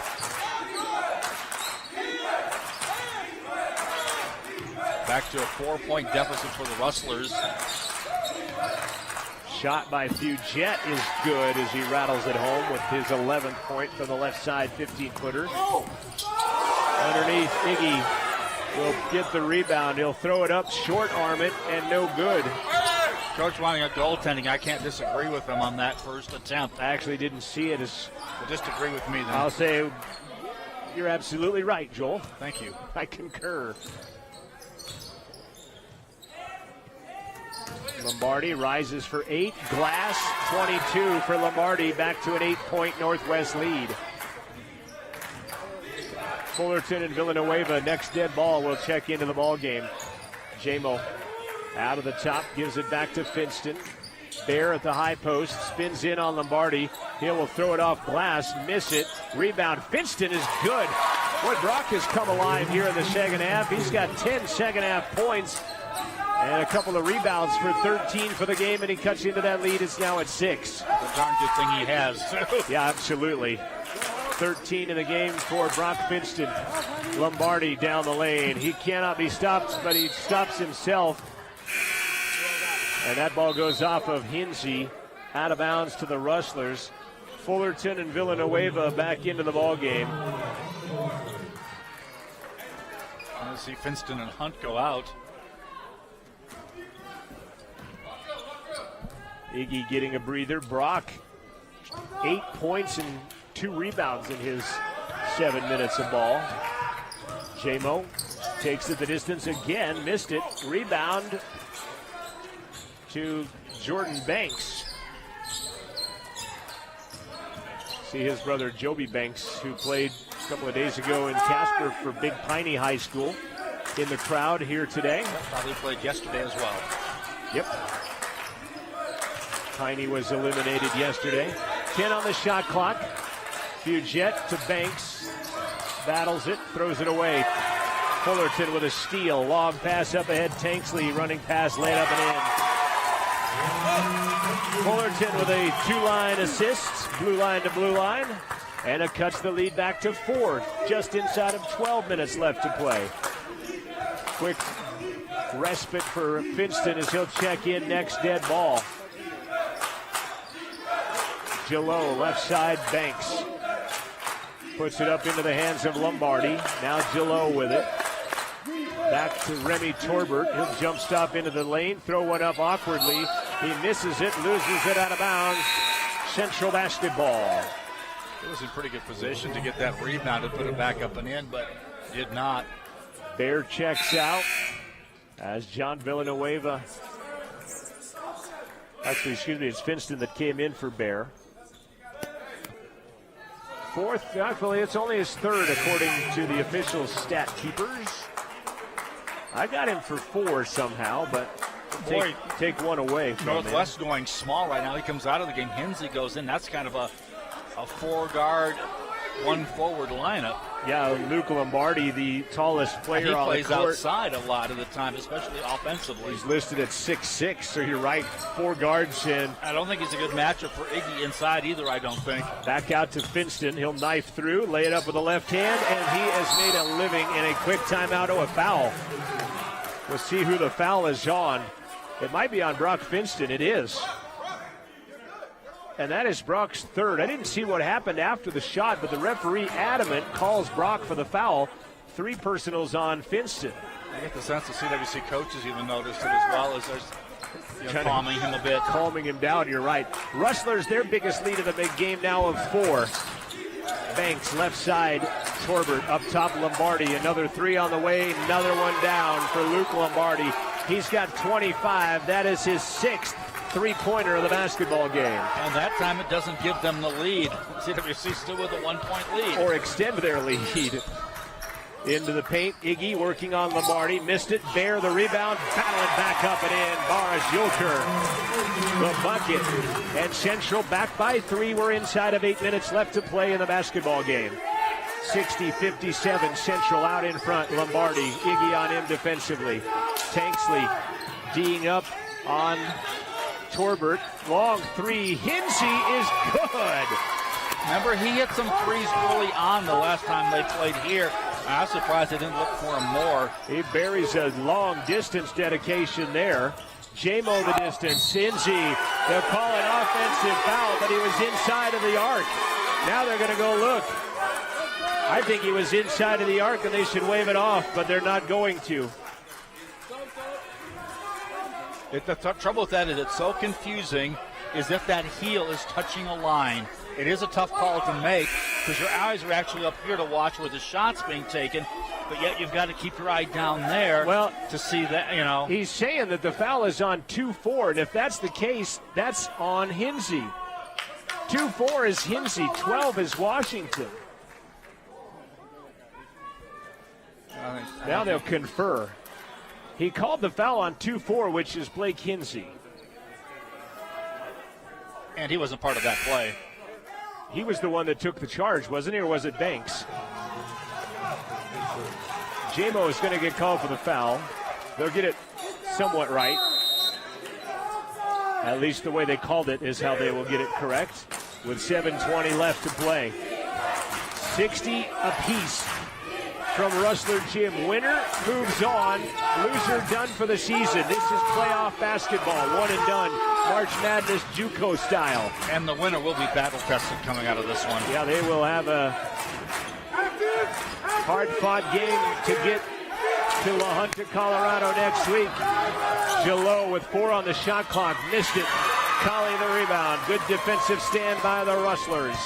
Speaker 2: Back to a 4-point deficit for the Rustlers.
Speaker 1: Shot by Fugette is good as he rattles it home with his 11th point from the left side 15-footer. Underneath, Iggy will get the rebound. He'll throw it up, short arm it, and no good.
Speaker 2: Coach wanting a goaltending. I can't disagree with him on that first attempt.
Speaker 1: I actually didn't see it as.
Speaker 2: Well, disagree with me then.
Speaker 1: I'll say You're absolutely right, Joel.
Speaker 2: Thank you.
Speaker 1: I concur. Lombardi rises for 8. Glass, 22 for Lombardi. Back to an 8-point Northwest lead. Fullerton and Villanueva, next dead ball, will check into the ball game. Jamo out of the top, gives it back to Finston. Bear at the high post, spins in on Lombardi. Hill will throw it off Glass, miss it. Rebound, Finston is good. Boy, Brock has come alive here in the second half. He's got 10 second half points and a couple of rebounds for 13 for the game, and he cuts into that lead. It's now at 6.
Speaker 2: The darn good thing he has.
Speaker 1: Yeah, absolutely. 13 in the game for Brock Finston. Lombardi down the lane. He cannot be stopped, but he stops himself. And that ball goes off of Hinsey, out of bounds to the Rustlers. Fullerton and Villanueva back into the ball game.
Speaker 2: I see Finston and Hunt go out.
Speaker 1: Iggy getting a breather. Brock, 8 points and 2 rebounds in his 7 minutes of ball. Jamo takes it the distance again, missed it. Rebound to Jordan Banks. See his brother Joby Banks, who played a couple of days ago in Casper for Big Piney High School, in the crowd here today.
Speaker 2: Probably played yesterday as well.
Speaker 1: Yep. Piney was eliminated yesterday. 10 on the shot clock. Fugette to Banks. Battles it, throws it away. Fullerton with a steal. Long pass up ahead. Tanksley running pass, laid up and in. Fullerton with a 2-line assist, blue line to blue line, and it cuts the lead back to 4, just inside of 12 minutes left to play. Quick respite for Finston as he'll check in next dead ball. Gillot, left side, Banks. Puts it up into the hands of Lombardi. Now Gillot with it. Back to Remy Torbert. He'll jump stop into the lane, throw one up awkwardly. He misses it, loses it out of bounds. Central basketball.
Speaker 2: He was in pretty good position to get that rebound and put it back up and in, but did not.
Speaker 1: Bear checks out as John Villanueva. Actually, excuse me, it's Finston that came in for Bear. Fourth, actually, it's only his third according to the official stat keepers. I got him for 4 somehow, but take one away from
Speaker 2: Northwest
Speaker 1: him.
Speaker 2: going small right now. He comes out of the game. Hinsey goes in. That's kind of a 4-guard, 1-forward lineup.
Speaker 1: Yeah, Luke Lombardi, the tallest player on the court.
Speaker 2: He plays outside a lot of the time, especially offensively.
Speaker 1: He's listed at 6'6", so you're right, 4 guards in.
Speaker 2: I don't think he's a good matchup for Iggy inside either, I don't think.
Speaker 1: Back out to Finston. He'll knife through, lay it up with the left hand, and he has made a living in a quick timeout. Oh, a foul. We'll see who the foul is on. It might be on Brock Finston. It is. And that is Brock's third. I didn't see what happened after the shot, but the referee adamant calls Brock for the foul. 3 personals on Finston.
Speaker 2: I get the sense the CWC coaches even noticed it as well, as there's calming him a bit.
Speaker 1: Calming him down, you're right. Rustlers, their biggest lead of the big game now of 4. Banks, left side, Torbert, up top, Lombardi. Another 3 on the way, another one down for Luke Lombardi. He's got 25. That is his 6th three-pointer of the basketball game.
Speaker 2: And that time it doesn't give them the lead. CWC still with a 1-point lead.
Speaker 1: Or extend their lead. Into the paint, Iggy working on Lombardi. Missed it, Bear the rebound, battling back up and in. Boris Yulker, the bucket. And Central back by 3. We're inside of 8 minutes left to play in the basketball game. 60-57, Central out in front. Lombardi, Iggy on him defensively. Tanksley D'ing up on Torbert. Long 3. Hinsey is good.
Speaker 2: Remember, he hit some threes early on the last time they played here. I was surprised they didn't look for him more.
Speaker 1: He buries a long distance dedication there. Jamo the distance. Hinsey, they're calling offensive foul, but he was inside of the arc. Now they're going to go look. I think he was inside of the arc and they should wave it off, but they're not going to.
Speaker 2: The trouble with that is it's so confusing, is if that heel is touching a line. It is a tough call to make, because your eyes are actually up here to watch where the shot's being taken, but yet you've got to keep your eye down there to see that, you know.
Speaker 1: He's saying that the foul is on 2-4, and if that's the case, that's on Hinsey. 2-4 is Hinsey, 12 is Washington. Now they'll confer. He called the foul on 2-4, which is Blake Hinsey.
Speaker 2: And he wasn't part of that play.
Speaker 1: He was the one that took the charge, wasn't he, or was it Banks? J-Mo is going to get called for the foul. They'll get it somewhat right. At least the way they called it is how they will get it correct. With 7:20 left to play. 60 apiece from Rustler Gym. Winner moves on. Loser done for the season. This is playoff basketball. One and done. March Madness JUCO style.
Speaker 2: And the winner will be battle-tested coming out of this one.
Speaker 1: Yeah, they will have a hard-fought game to get to La Junta, Colorado next week. Jalot with 4 on the shot clock. Missed it. Colley the rebound. Good defensive stand by the Rustlers.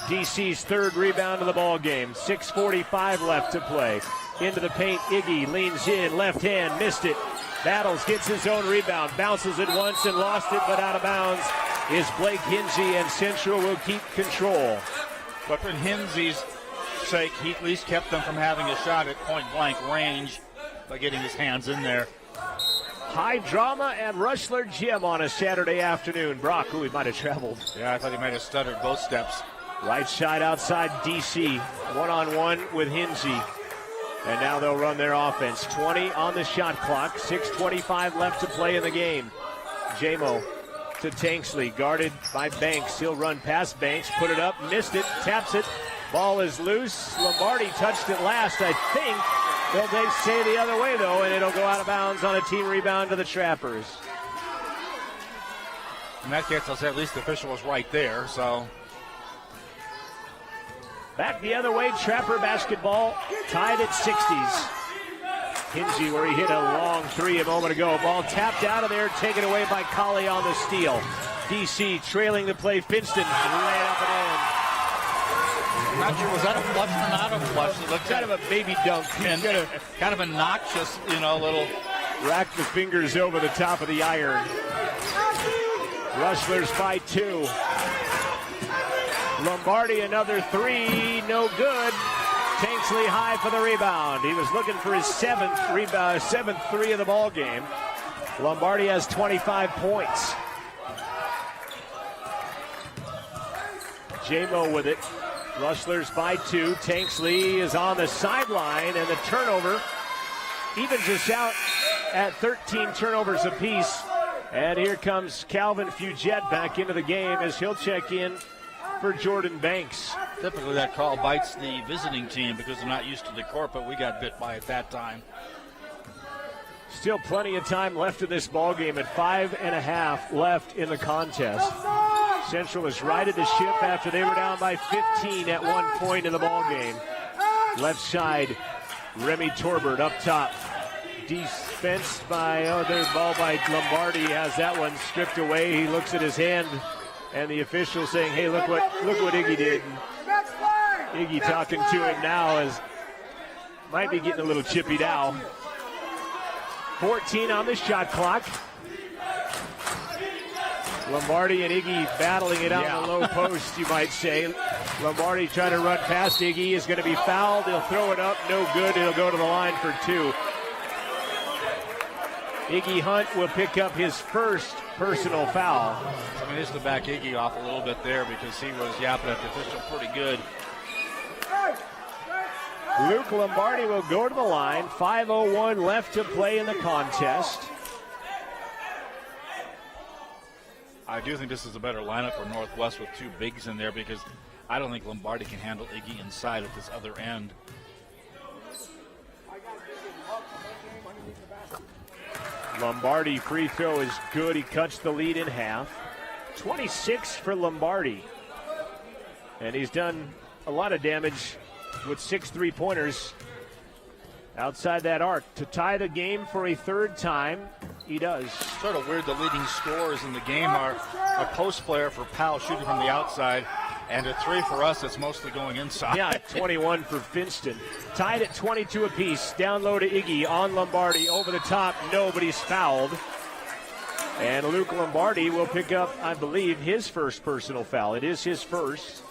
Speaker 1: DC's third rebound of the ball game. 6:45 left to play. Into the paint, Iggy leans in, left hand, missed it. Battles, gets his own rebound, bounces it once and lost it, but out of bounds is Blake Hinsey, and Central will keep control.
Speaker 2: But for Hinsey's sake, he at least kept them from having a shot at point-blank range by getting his hands in there.
Speaker 1: High drama at Rustler Gym on a Saturday afternoon. Brock, who he might have traveled.
Speaker 2: Yeah, I thought he might have stuttered both steps.
Speaker 1: Right side outside DC. One-on-one with Hinsey. And now they'll run their offense. 20 on the shot clock. 6:25 left to play in the game. J-Mo to Tanksley. Guarded by Banks. He'll run past Banks. Put it up. Missed it. Taps it. Ball is loose. Lombardi touched it last, I think. They'll say the other way, though, and it'll go out of bounds on a team rebound to the Trappers.
Speaker 2: In that case, I'll say at least the official was right there, so...
Speaker 1: Back the other way, Trapper basketball tied at 60s. Hinsey, where he hit a long three a moment ago. Ball tapped out of there, taken away by Colley on the steal. DC trailing the play. Finston lay up and in.
Speaker 2: I'm not sure, was that a flush or not a flush? It looked
Speaker 1: kind of a baby dunk.
Speaker 2: And kind of a noxious, little...
Speaker 1: Racked the fingers over the top of the iron. Rustlers by 2. Lombardi another 3, no good. Tanksley high for the rebound. He was looking for his seventh 3 of the ball game. Lombardi has 25 points. J-Mo with it. Rustlers by 2. Tanksley is on the sideline, and the turnover evens us out at 13 turnovers apiece. And here comes Calvin Fugette back into the game as he'll check in for Jordan Banks.
Speaker 2: Typically that call bites the visiting team because they're not used to the court, but we got bit by it that time.
Speaker 1: Still plenty of time left in this ball game at 5.5 left in the contest. Central has righted the ship after they were down by 15 at one point in the ball game. Left side, Remy Torbert up top. Defense by, there's ball by Lombardi, has that one stripped away. He looks at his hand, and the official saying, hey, look what Iggy did. And Iggy talking to him now as might be getting a little chippy now. 14 on the shot clock. Lombardi and Iggy battling it out in the low post, you might say. Lombardi trying to run past Iggy, is going to be fouled. He'll throw it up, no good. It'll go to the line for 2. Iggy Hunt will pick up his first personal foul.
Speaker 2: I mean, this is to back Iggy off a little bit there because he was yapping at the official pretty good.
Speaker 1: Luke Lombardi will go to the line. 5:01 left to play in the contest.
Speaker 2: I do think this is a better lineup for Northwest with 2 bigs in there because I don't think Lombardi can handle Iggy inside at this other end.
Speaker 1: Lombardi free throw is good. He cuts the lead in half. 26 for Lombardi. And he's done a lot of damage with 6 3-pointers outside that arc. To tie the game for a third time, he does.
Speaker 2: Sort of weird the leading scorers in the game are a post player for Powell shooting from the outside And at 3 for us, it's mostly going inside.
Speaker 1: Yeah, 21 for Finston. Tied at 22 apiece. Down low to Iggy on Lombardi. Over the top, nobody's fouled. And Luke Lombardi will pick up, I believe, his first personal foul. It is his first,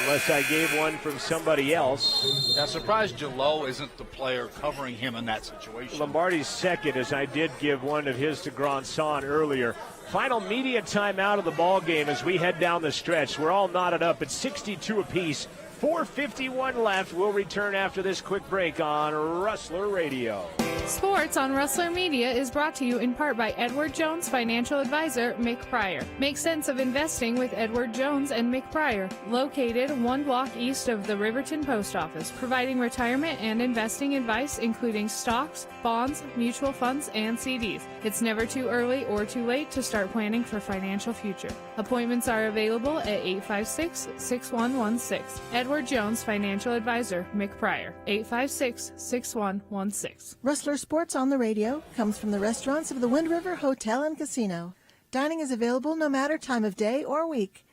Speaker 1: unless I gave one from somebody else.
Speaker 2: I'm surprised Jalot isn't the player covering him in that situation.
Speaker 1: Lombardi's second, as I did give one of his to Grandson earlier. Final media timeout of the ball game as we head down the stretch. We're all knotted up at 62 apiece. 4:51 left. We'll return after this quick break on Rustler Radio.
Speaker 3: Sports on Rustler Media is brought to you in part by Edward Jones Financial Advisor, Mick Pryor. Make sense of investing with Edward Jones and Mick Pryor, located 1 block east of the Riverton Post Office, providing retirement and investing advice including stocks, bonds, mutual funds, and CDs. It's never too early or too late to start planning for financial future. Appointments are available at 856-6116. Edward Jones Financial Advisor, Mick Pryor, 856-6116.
Speaker 10: Rustler Sports on the Radio comes from the restaurants of the Wind River Hotel and Casino. Dining is available no matter time of day or week.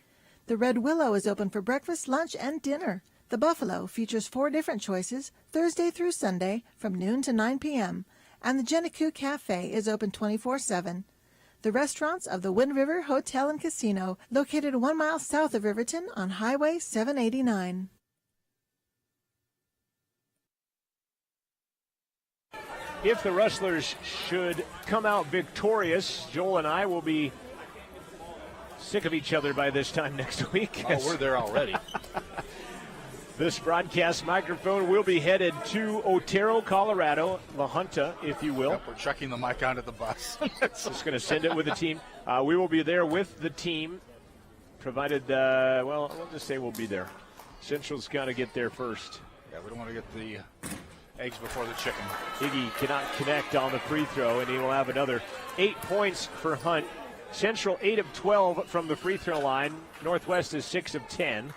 Speaker 10: The Red Willow is open for breakfast, lunch, and dinner. The Buffalo features 4 different choices Thursday through Sunday from noon to 9 p.m. And the Jeniku Cafe is open 24/7. The restaurants of the Wind River Hotel and Casino, located 1 mile south of Riverton on Highway 789.
Speaker 1: If the Rustlers should come out victorious, Joel and I will be sick of each other by this time next week.
Speaker 2: Oh, we're there already.
Speaker 1: This broadcast microphone will be headed to Otero, Colorado, La Junta, if you will.
Speaker 2: Yep, we're checking the mic onto the bus.
Speaker 1: Just going to send it with the team. We will be there with the team, provided, well, I'll just say we'll be there. Central's got to get there first.
Speaker 2: Yeah, we don't want to get the eggs before the chicken.
Speaker 1: Iggy cannot connect on the free throw, and he will have another 8 points for Hunt. Central 8 of 12 from the free throw line. Northwest is 6 of 10.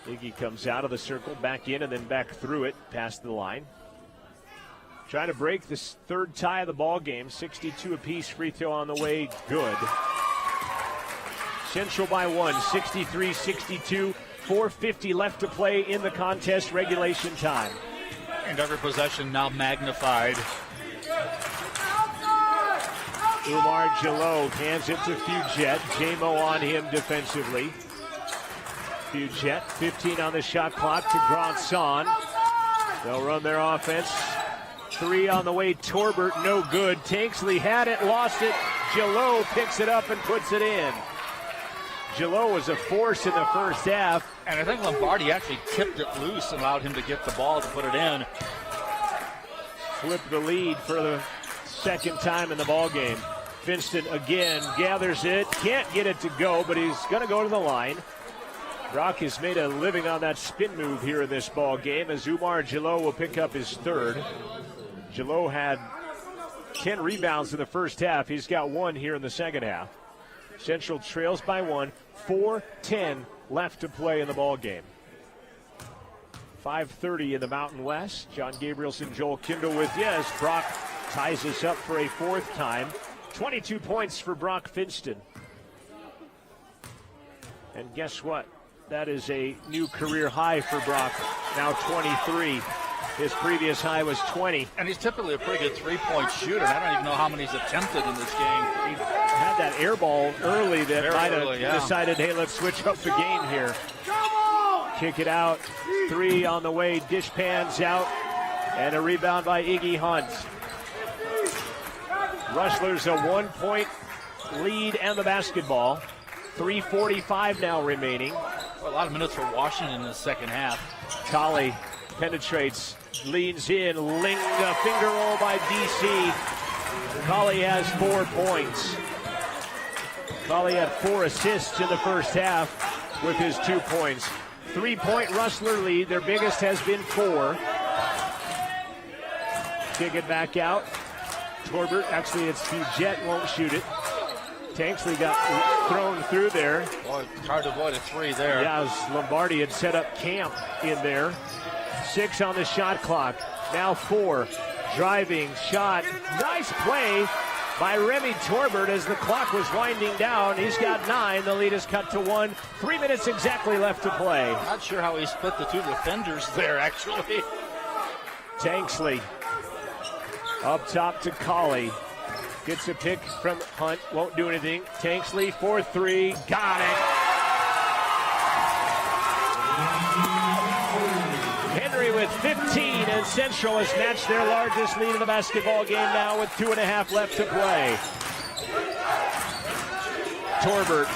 Speaker 1: Iggy comes out of the circle, back in, and then back through it, past the line. Trying to break this third tie of the ball game. 62 apiece, free throw on the way, good. Central by 1, 63-62. 4:50 left to play in the contest, regulation time.
Speaker 2: And every possession now magnified.
Speaker 1: Umar Jalot hands it to Fuget. J-Mo on him defensively. Fuget, 15 on the shot clock to Grandson. They'll run their offense. 3 on the way, Torbert, no good. Tanksley had it, lost it. Jalot picks it up and puts it in. Jalot was a force in the first half.
Speaker 2: And I think Lombardi actually tipped it loose and allowed him to get the ball to put it in.
Speaker 1: Flipped the lead for the second time in the ball game. Finston again gathers it, can't get it to go, but he's going to go to the line. Brock has made a living on that spin move here in this ball game as Umar Jalot will pick up his third. Jalot had 10 rebounds in the first half. He's got 1 here in the second half. Central trails by 1, 4:10 left to play in the ball game. 5:30 in the Mountain West. John Gabrielson, Joel Kindle with you as Brock ties us up for a 4th time. 22 points for Brock Finston. And guess what? That is a new career high for Brock, now 23. His previous high was 20.
Speaker 2: And he's typically a pretty good three-point shooter. I don't even know how many he's attempted in this game.
Speaker 1: He had that air ball early that might have decided, hey, let's switch up the game here. Kick it out. 3 on the way. Dish pans out. And a rebound by Iggy Hunt. Rustlers a 1-point lead and the basketball. 3:45 now remaining.
Speaker 2: Well, a lot of minutes for Washington in the second half.
Speaker 1: Colley penetrates, leans in, finger roll by DC. Colley has 4 points. Colley had 4 assists in the first half with his 2 points. 3-point Rustler lead. Their biggest has been 4. Kick it back out. Torbert, actually it's Fuget, won't shoot it. Tanksley got thrown through there.
Speaker 2: Boy, it's hard to avoid a 3 there.
Speaker 1: Yeah, as Lombardi had set up camp in there. 6 on the shot clock. Now 4. Driving, shot. Nice play by Remy Torbert as the clock was winding down. He's got 9. The lead is cut to 1. 3 minutes exactly left to play.
Speaker 2: Not sure how he split the two defenders there, actually.
Speaker 1: Tanksley up top to Colley. Gets a pick from Hunt. Won't do anything. Tanksley 4-3. Got it. Henry with 15, and Central has matched their largest lead in the basketball game now with 2.5 left to play. Torbert,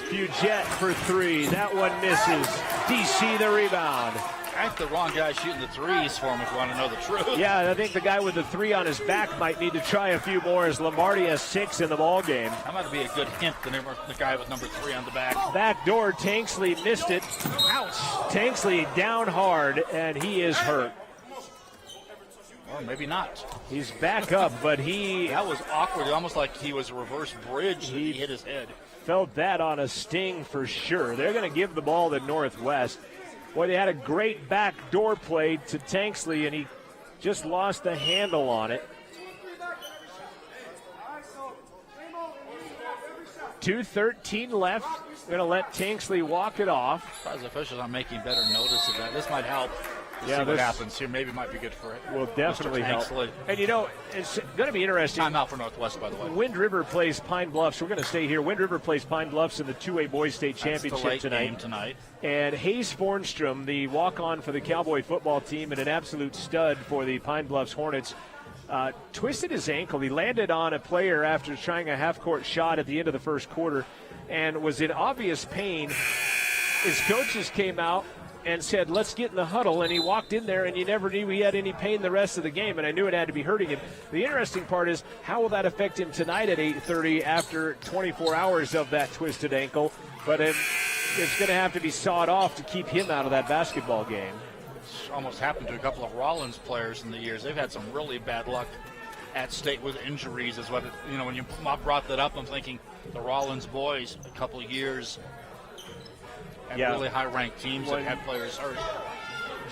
Speaker 1: Fugett for 3. That one misses. DC the rebound.
Speaker 2: I think the wrong guy shooting the threes for him, if you want to know the truth.
Speaker 1: Yeah, I think the guy with the 3 on his back might need to try a few more as Lombardi has 6 in the ball game.
Speaker 2: That might be a good hint, the guy with number 3 on the back.
Speaker 1: Back door, Tanksley missed it. Ouch. Tanksley down hard, and he is hurt.
Speaker 2: Or maybe not.
Speaker 1: He's back up, but
Speaker 2: that was awkward. Almost like he was a reverse bridge. He hit his head.
Speaker 1: Felt that on a sting for sure. They're going to give the ball to Northwest. Boy, they had a great back door play to Tanksley, and he just lost the handle on it. 2:13 left. We're going to let Tanksley walk it off.
Speaker 2: Surprised the officials aren't making better notice of that. This might help. See what happens here. Maybe it might be good for it.
Speaker 1: Will definitely help. And you know, it's going to be interesting.
Speaker 2: Time out for Northwest, by the way.
Speaker 1: Wind River plays Pine Bluffs. We're going to stay here. Wind River plays Pine Bluffs in the 2A Boys State Championship
Speaker 2: tonight.
Speaker 1: And Hayes Fornstrom, the walk-on for the Cowboy football team and an absolute stud for the Pine Bluffs Hornets, twisted his ankle. He landed on a player after trying a half-court shot at the end of the first quarter and was in obvious pain. His coaches came out and said, let's get in the huddle, and he walked in there, and you never knew he had any pain the rest of the game, and I knew it had to be hurting him. The interesting part is, how will that affect him tonight at 8:30 after 24 hours of that twisted ankle? But it's going to have to be sawed off to keep him out of that basketball game.
Speaker 2: It's almost happened to a couple of Rollins players in the years. They've had some really bad luck at state with injuries is what, when you brought that up, I'm thinking the Rollins boys, a couple of years, really high-ranked teams that had players hurt.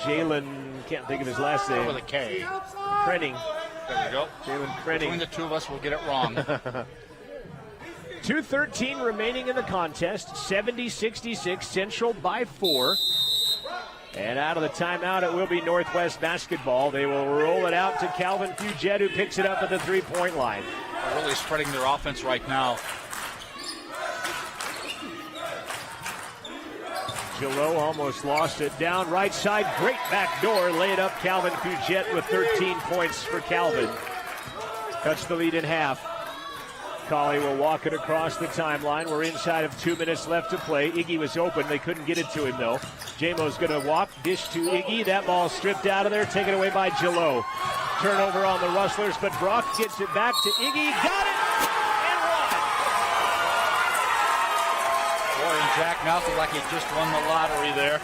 Speaker 1: Jalen, can't think of his last name.
Speaker 2: With a K.
Speaker 1: Krenning.
Speaker 2: There we go.
Speaker 1: Jalen Krenning.
Speaker 2: Between the two of us, we'll get it wrong.
Speaker 1: 2:13 remaining in the contest. 70-66, Central by 4. And out of the timeout, it will be Northwest basketball. They will roll it out to Calvin Fugett, who picks it up at the three-point line.
Speaker 2: They're really spreading their offense right now.
Speaker 1: Gillot almost lost it. Down right side, great back door. Lay it up, Calvin Fugett with 13 points for Calvin. Cuts the lead in half. Colley will walk it across the timeline. We're inside of 2 minutes left to play. Iggy was open. They couldn't get it to him, though. Jamo's going to walk, dish to Iggy. That ball stripped out of there, taken away by Gillot. Turnover on the Rustlers, but Brock gets it back to Iggy. Got it!
Speaker 2: Boy, and Jack Mouth looked like he just won the lottery there.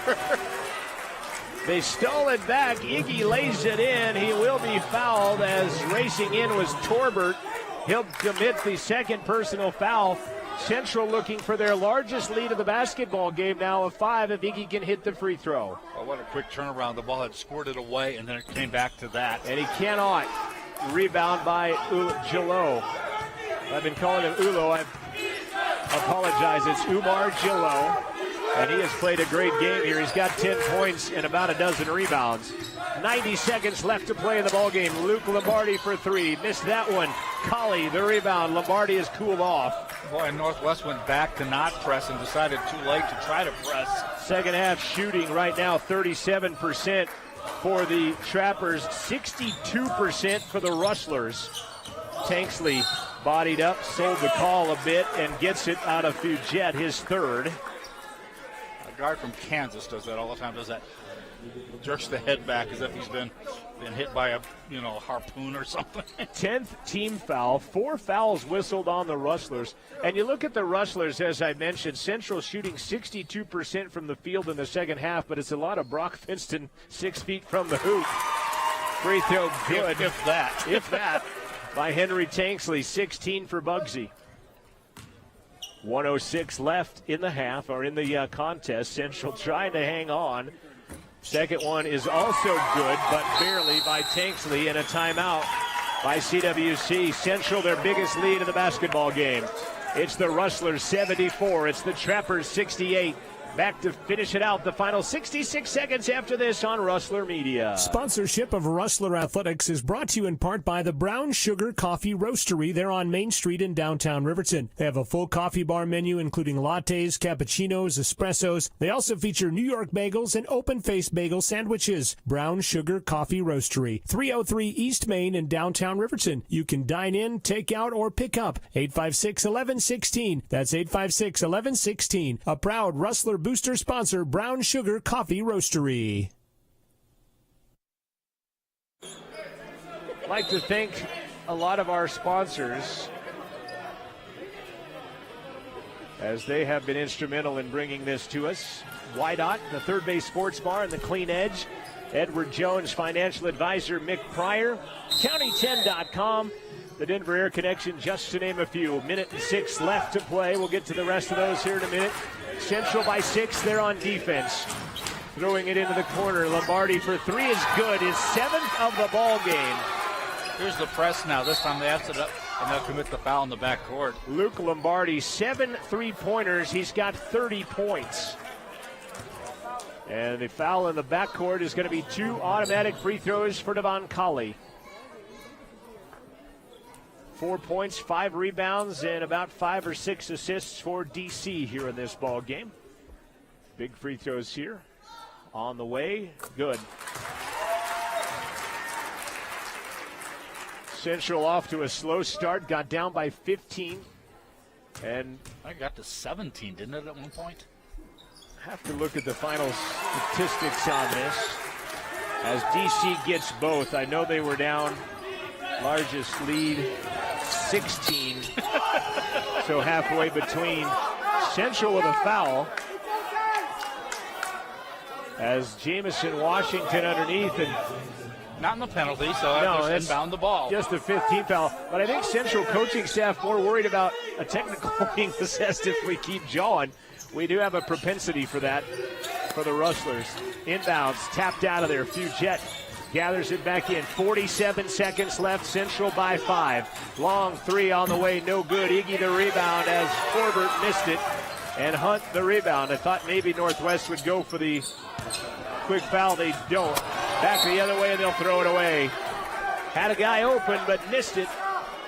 Speaker 1: They stole it back. Iggy lays it in. He will be fouled as racing in was Torbert. He'll commit the second personal foul. Central looking for their largest lead of the basketball game now of 5 if Iggy can hit the free throw.
Speaker 2: Oh, what a quick turnaround. The ball had squirted away, and then it came back to that.
Speaker 1: And he cannot. Rebound by Gillot. I've been calling him Ulo. I apologize. It's Umar Gillot. And he has played a great game here. He's got 10 points and about a dozen rebounds. 90 seconds left to play in the ballgame. Luke Lombardi for 3. Missed that one. Colley, the rebound. Lombardi has cooled off.
Speaker 2: Boy, Northwest went back to not press and decided too late to try to press.
Speaker 1: Second half shooting right now, 37% for the Trappers, 62% for the Rustlers. Tanksley bodied up, sold the call a bit, and gets it out of Fugett, his third.
Speaker 2: A guard from Kansas does that all the time, does that. Jerks the head back as if he's been hit by a harpoon or something.
Speaker 1: 10th team foul. 4 fouls whistled on the Rustlers. And you look at the Rustlers, as I mentioned, Central shooting 62% from the field in the second half, but it's a lot of Brock Finston 6 feet from the hoop. Free throw good.
Speaker 2: If that.
Speaker 1: By Henry Tanksley, 16 for Bugsy. 1:06 left in the half, or in the contest. Central trying to hang on. Second one is also good, but barely by Tanksley, and a timeout by CWC. Central, their biggest lead in the basketball game. It's the Rustlers 74. It's the Trappers 68. Back to finish it out, the final 66 seconds after this on Rustler Media.
Speaker 6: Sponsorship of Rustler Athletics is brought to you in part by the Brown Sugar Coffee Roastery. They're on Main Street in downtown Riverton. They have a full coffee bar menu including lattes, cappuccinos, espressos. They also feature New York bagels and open-faced bagel sandwiches. Brown Sugar Coffee Roastery, 303 East Main in downtown Riverton. You can dine in, take out, or pick up. 856-1116. That's 856-1116. A proud Rustler booster sponsor, Brown Sugar Coffee Roastery.
Speaker 1: I'd like to thank a lot of our sponsors as they have been instrumental in bringing this to us. Wydot, the Third Base Sports Bar and the Clean Edge. Edward Jones, financial advisor, Mick Pryor. County10.com. The Denver Air Connection, just to name a few. Minute and 6 left to play. We'll get to the rest of those here in a minute. Central by 6, they're on defense. Throwing it into the corner. Lombardi for 3 is good. His 7th of the ball game.
Speaker 2: Here's the press now. This time they have it up, and they'll commit the foul in the backcourt.
Speaker 1: Luke Lombardi, 7 3-pointers. He's got 30 points. And the foul in the backcourt is going to be 2 automatic free throws for Devon Colley. 4 points, 5 rebounds, and about 5 or 6 assists for DC here in this ball game. Big free throws here. On the way, good. Central off to a slow start, got down by 15. And
Speaker 2: I got to 17, didn't it, at one point?
Speaker 1: Have to look at the final statistics on this. As DC gets both, I know they were down, largest lead, 16. So halfway between. Central with a foul. As Jamison Washington underneath, and
Speaker 2: not in the penalty, so no, that's inbound the ball.
Speaker 1: Just a 15th foul. But I think Central coaching staff more worried about a technical being possessed if we keep jawing. We do have a propensity for that for the Rustlers. Inbounds, tapped out of there. Fugette gathers it back in. 47 seconds left. Central by 5. Long 3 on the way. No good. Iggy the rebound as Corbett missed it. And Hunt the rebound. I thought maybe Northwest would go for the quick foul. They don't. Back the other way and they'll throw it away. Had a guy open but missed it.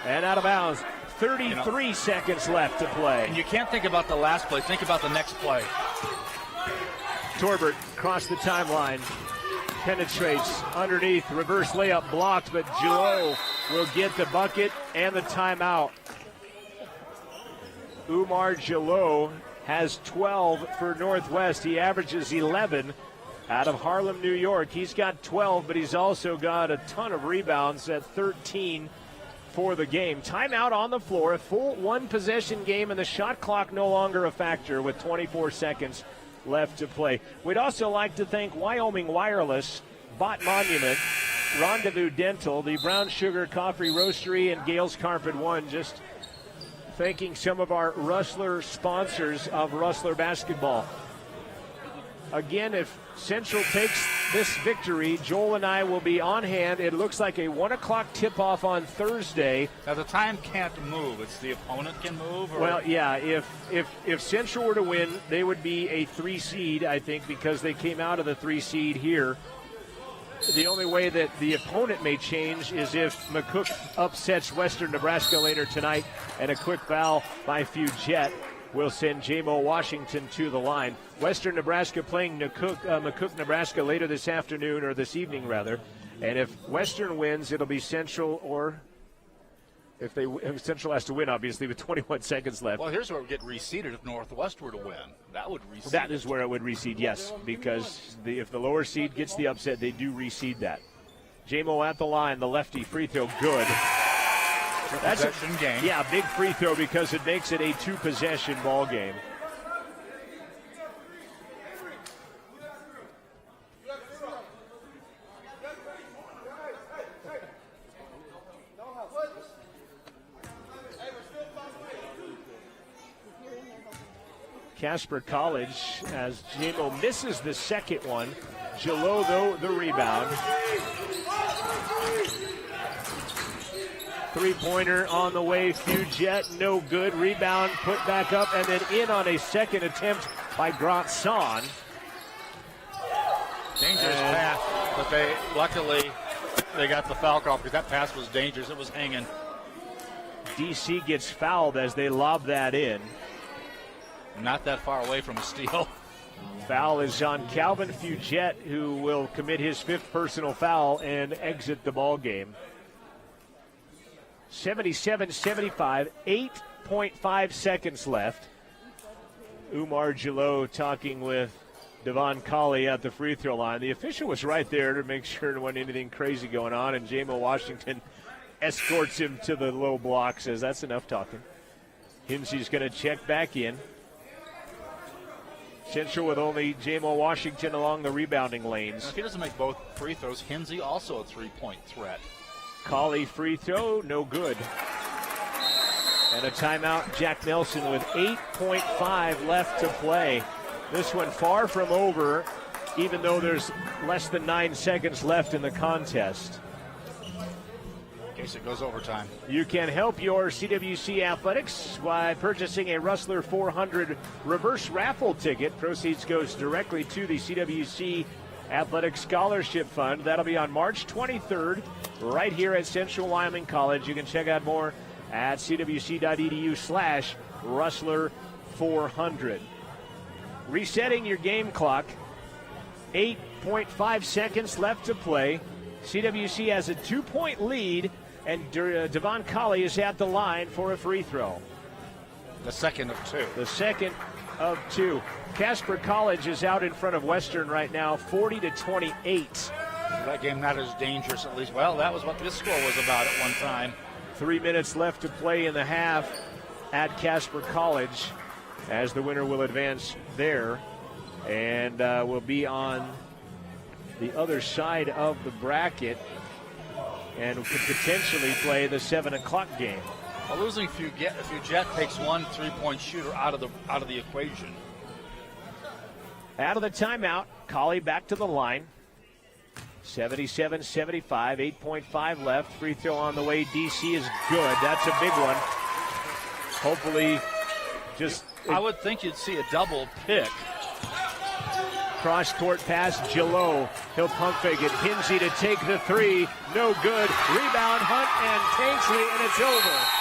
Speaker 1: And out of bounds. 33 seconds left to play.
Speaker 2: And you can't think about the last play. Think about the next play.
Speaker 1: Torbert across the timeline. Penetrates underneath. Reverse layup blocked, but Gillot will get the bucket and the timeout. Umar Gillot has 12 for Northwest. He averages 11 out of Harlem, New York. He's got 12, but he's also got a ton of rebounds at 13 for the game. Timeout on the floor, a full 1-possession game, and the shot clock no longer a factor with 24 seconds left to play. We'd also like to thank Wyoming Wireless, Bott Monument, Rendezvous Dental, the Brown Sugar Coffee Roastery, and Gales Carpet One. Just thanking some of our Rustler sponsors of Rustler basketball. Again, if Central takes this victory, Joel and I will be on hand. It looks like a 1 o'clock tip-off on Thursday.
Speaker 2: Now, the time can't move. It's the opponent can move? Or?
Speaker 1: Well, yeah, if Central were to win, they would be a 3 seed, I think, because they came out of the 3 seed here. The only way that the opponent may change is if McCook upsets Western Nebraska later tonight, and a quick foul by Fugette will send J-Mo Washington to the line. Western Nebraska playing McCook, Nebraska later this afternoon, or this evening rather. And if Western wins, it'll be Central, or if Central has to win, obviously, with 21 seconds left.
Speaker 2: Well, here's where it would get reseeded if Northwest were to win. That would reseed.
Speaker 1: That is where it would reseed, yes, because if the lower seed gets the upset, they do reseed that. J-Mo at the line, the lefty free throw, good.
Speaker 2: That's a game.
Speaker 1: Yeah, big free throw because it makes it a 2-possession ball game. Casper College, as J-Mo misses the second one. Gillot, though, the rebound. Three-pointer on the way. Fugett, no good. Rebound put back up and then in on a second attempt by Grant-Son.
Speaker 2: Dangerous pass, but luckily they got the foul call because that pass was dangerous. It was hanging.
Speaker 1: DC gets fouled as they lob that in.
Speaker 2: Not that far away from a steal.
Speaker 1: Foul is on Calvin Fugett, who will commit his 5th personal foul and exit the ball game. 77-75, 8.5 seconds left. Umar Jalot talking with Devon Colley at the free throw line. The official was right there to make sure there wasn't anything crazy going on, and J-Mo Washington escorts him to the low block, says that's enough talking. Hinsey's going to check back in. Central with only J-Mo Washington along the rebounding lanes.
Speaker 2: If he doesn't make both free throws, Hinsey also a three-point threat.
Speaker 1: Colley free throw, no good. And a timeout, Jack Nelson with 8.5 left to play. This one far from over, even though there's less than 9 seconds left in the contest.
Speaker 2: In case it goes overtime.
Speaker 1: You can help your CWC athletics by purchasing a Rustler 400 reverse raffle ticket. Proceeds goes directly to the CWC Athletic Scholarship Fund. That'll be on March 23rd, right here at Central Wyoming College. You can check out more at cwc.edu/Rustler400. Resetting your game clock. 8.5 seconds left to play. CWC has a 2-point lead, and Devon Colley is at the line for a free throw.
Speaker 2: The second of two.
Speaker 1: The second of two. Casper College is out in front of Western right now, 40-28.
Speaker 2: That game not as dangerous, at least. Well, that was what this score was about at one time.
Speaker 1: 3 minutes left to play in the half at Casper College, as the winner will advance there and will be on the other side of the bracket and could potentially play the 7 o'clock game.
Speaker 2: Well, losing Fugett takes one three-point shooter out of the equation.
Speaker 1: Out of the timeout, Colley back to the line. 77-75, 8.5 left. Free throw on the way. DC is good. That's a big one. Hopefully,
Speaker 2: I would think you'd see a double pick.
Speaker 1: Cross-court pass, Jalot. He'll pump fake it. Hinsey to take the three. No good. Rebound, Hunt and Tanksley, and it's over.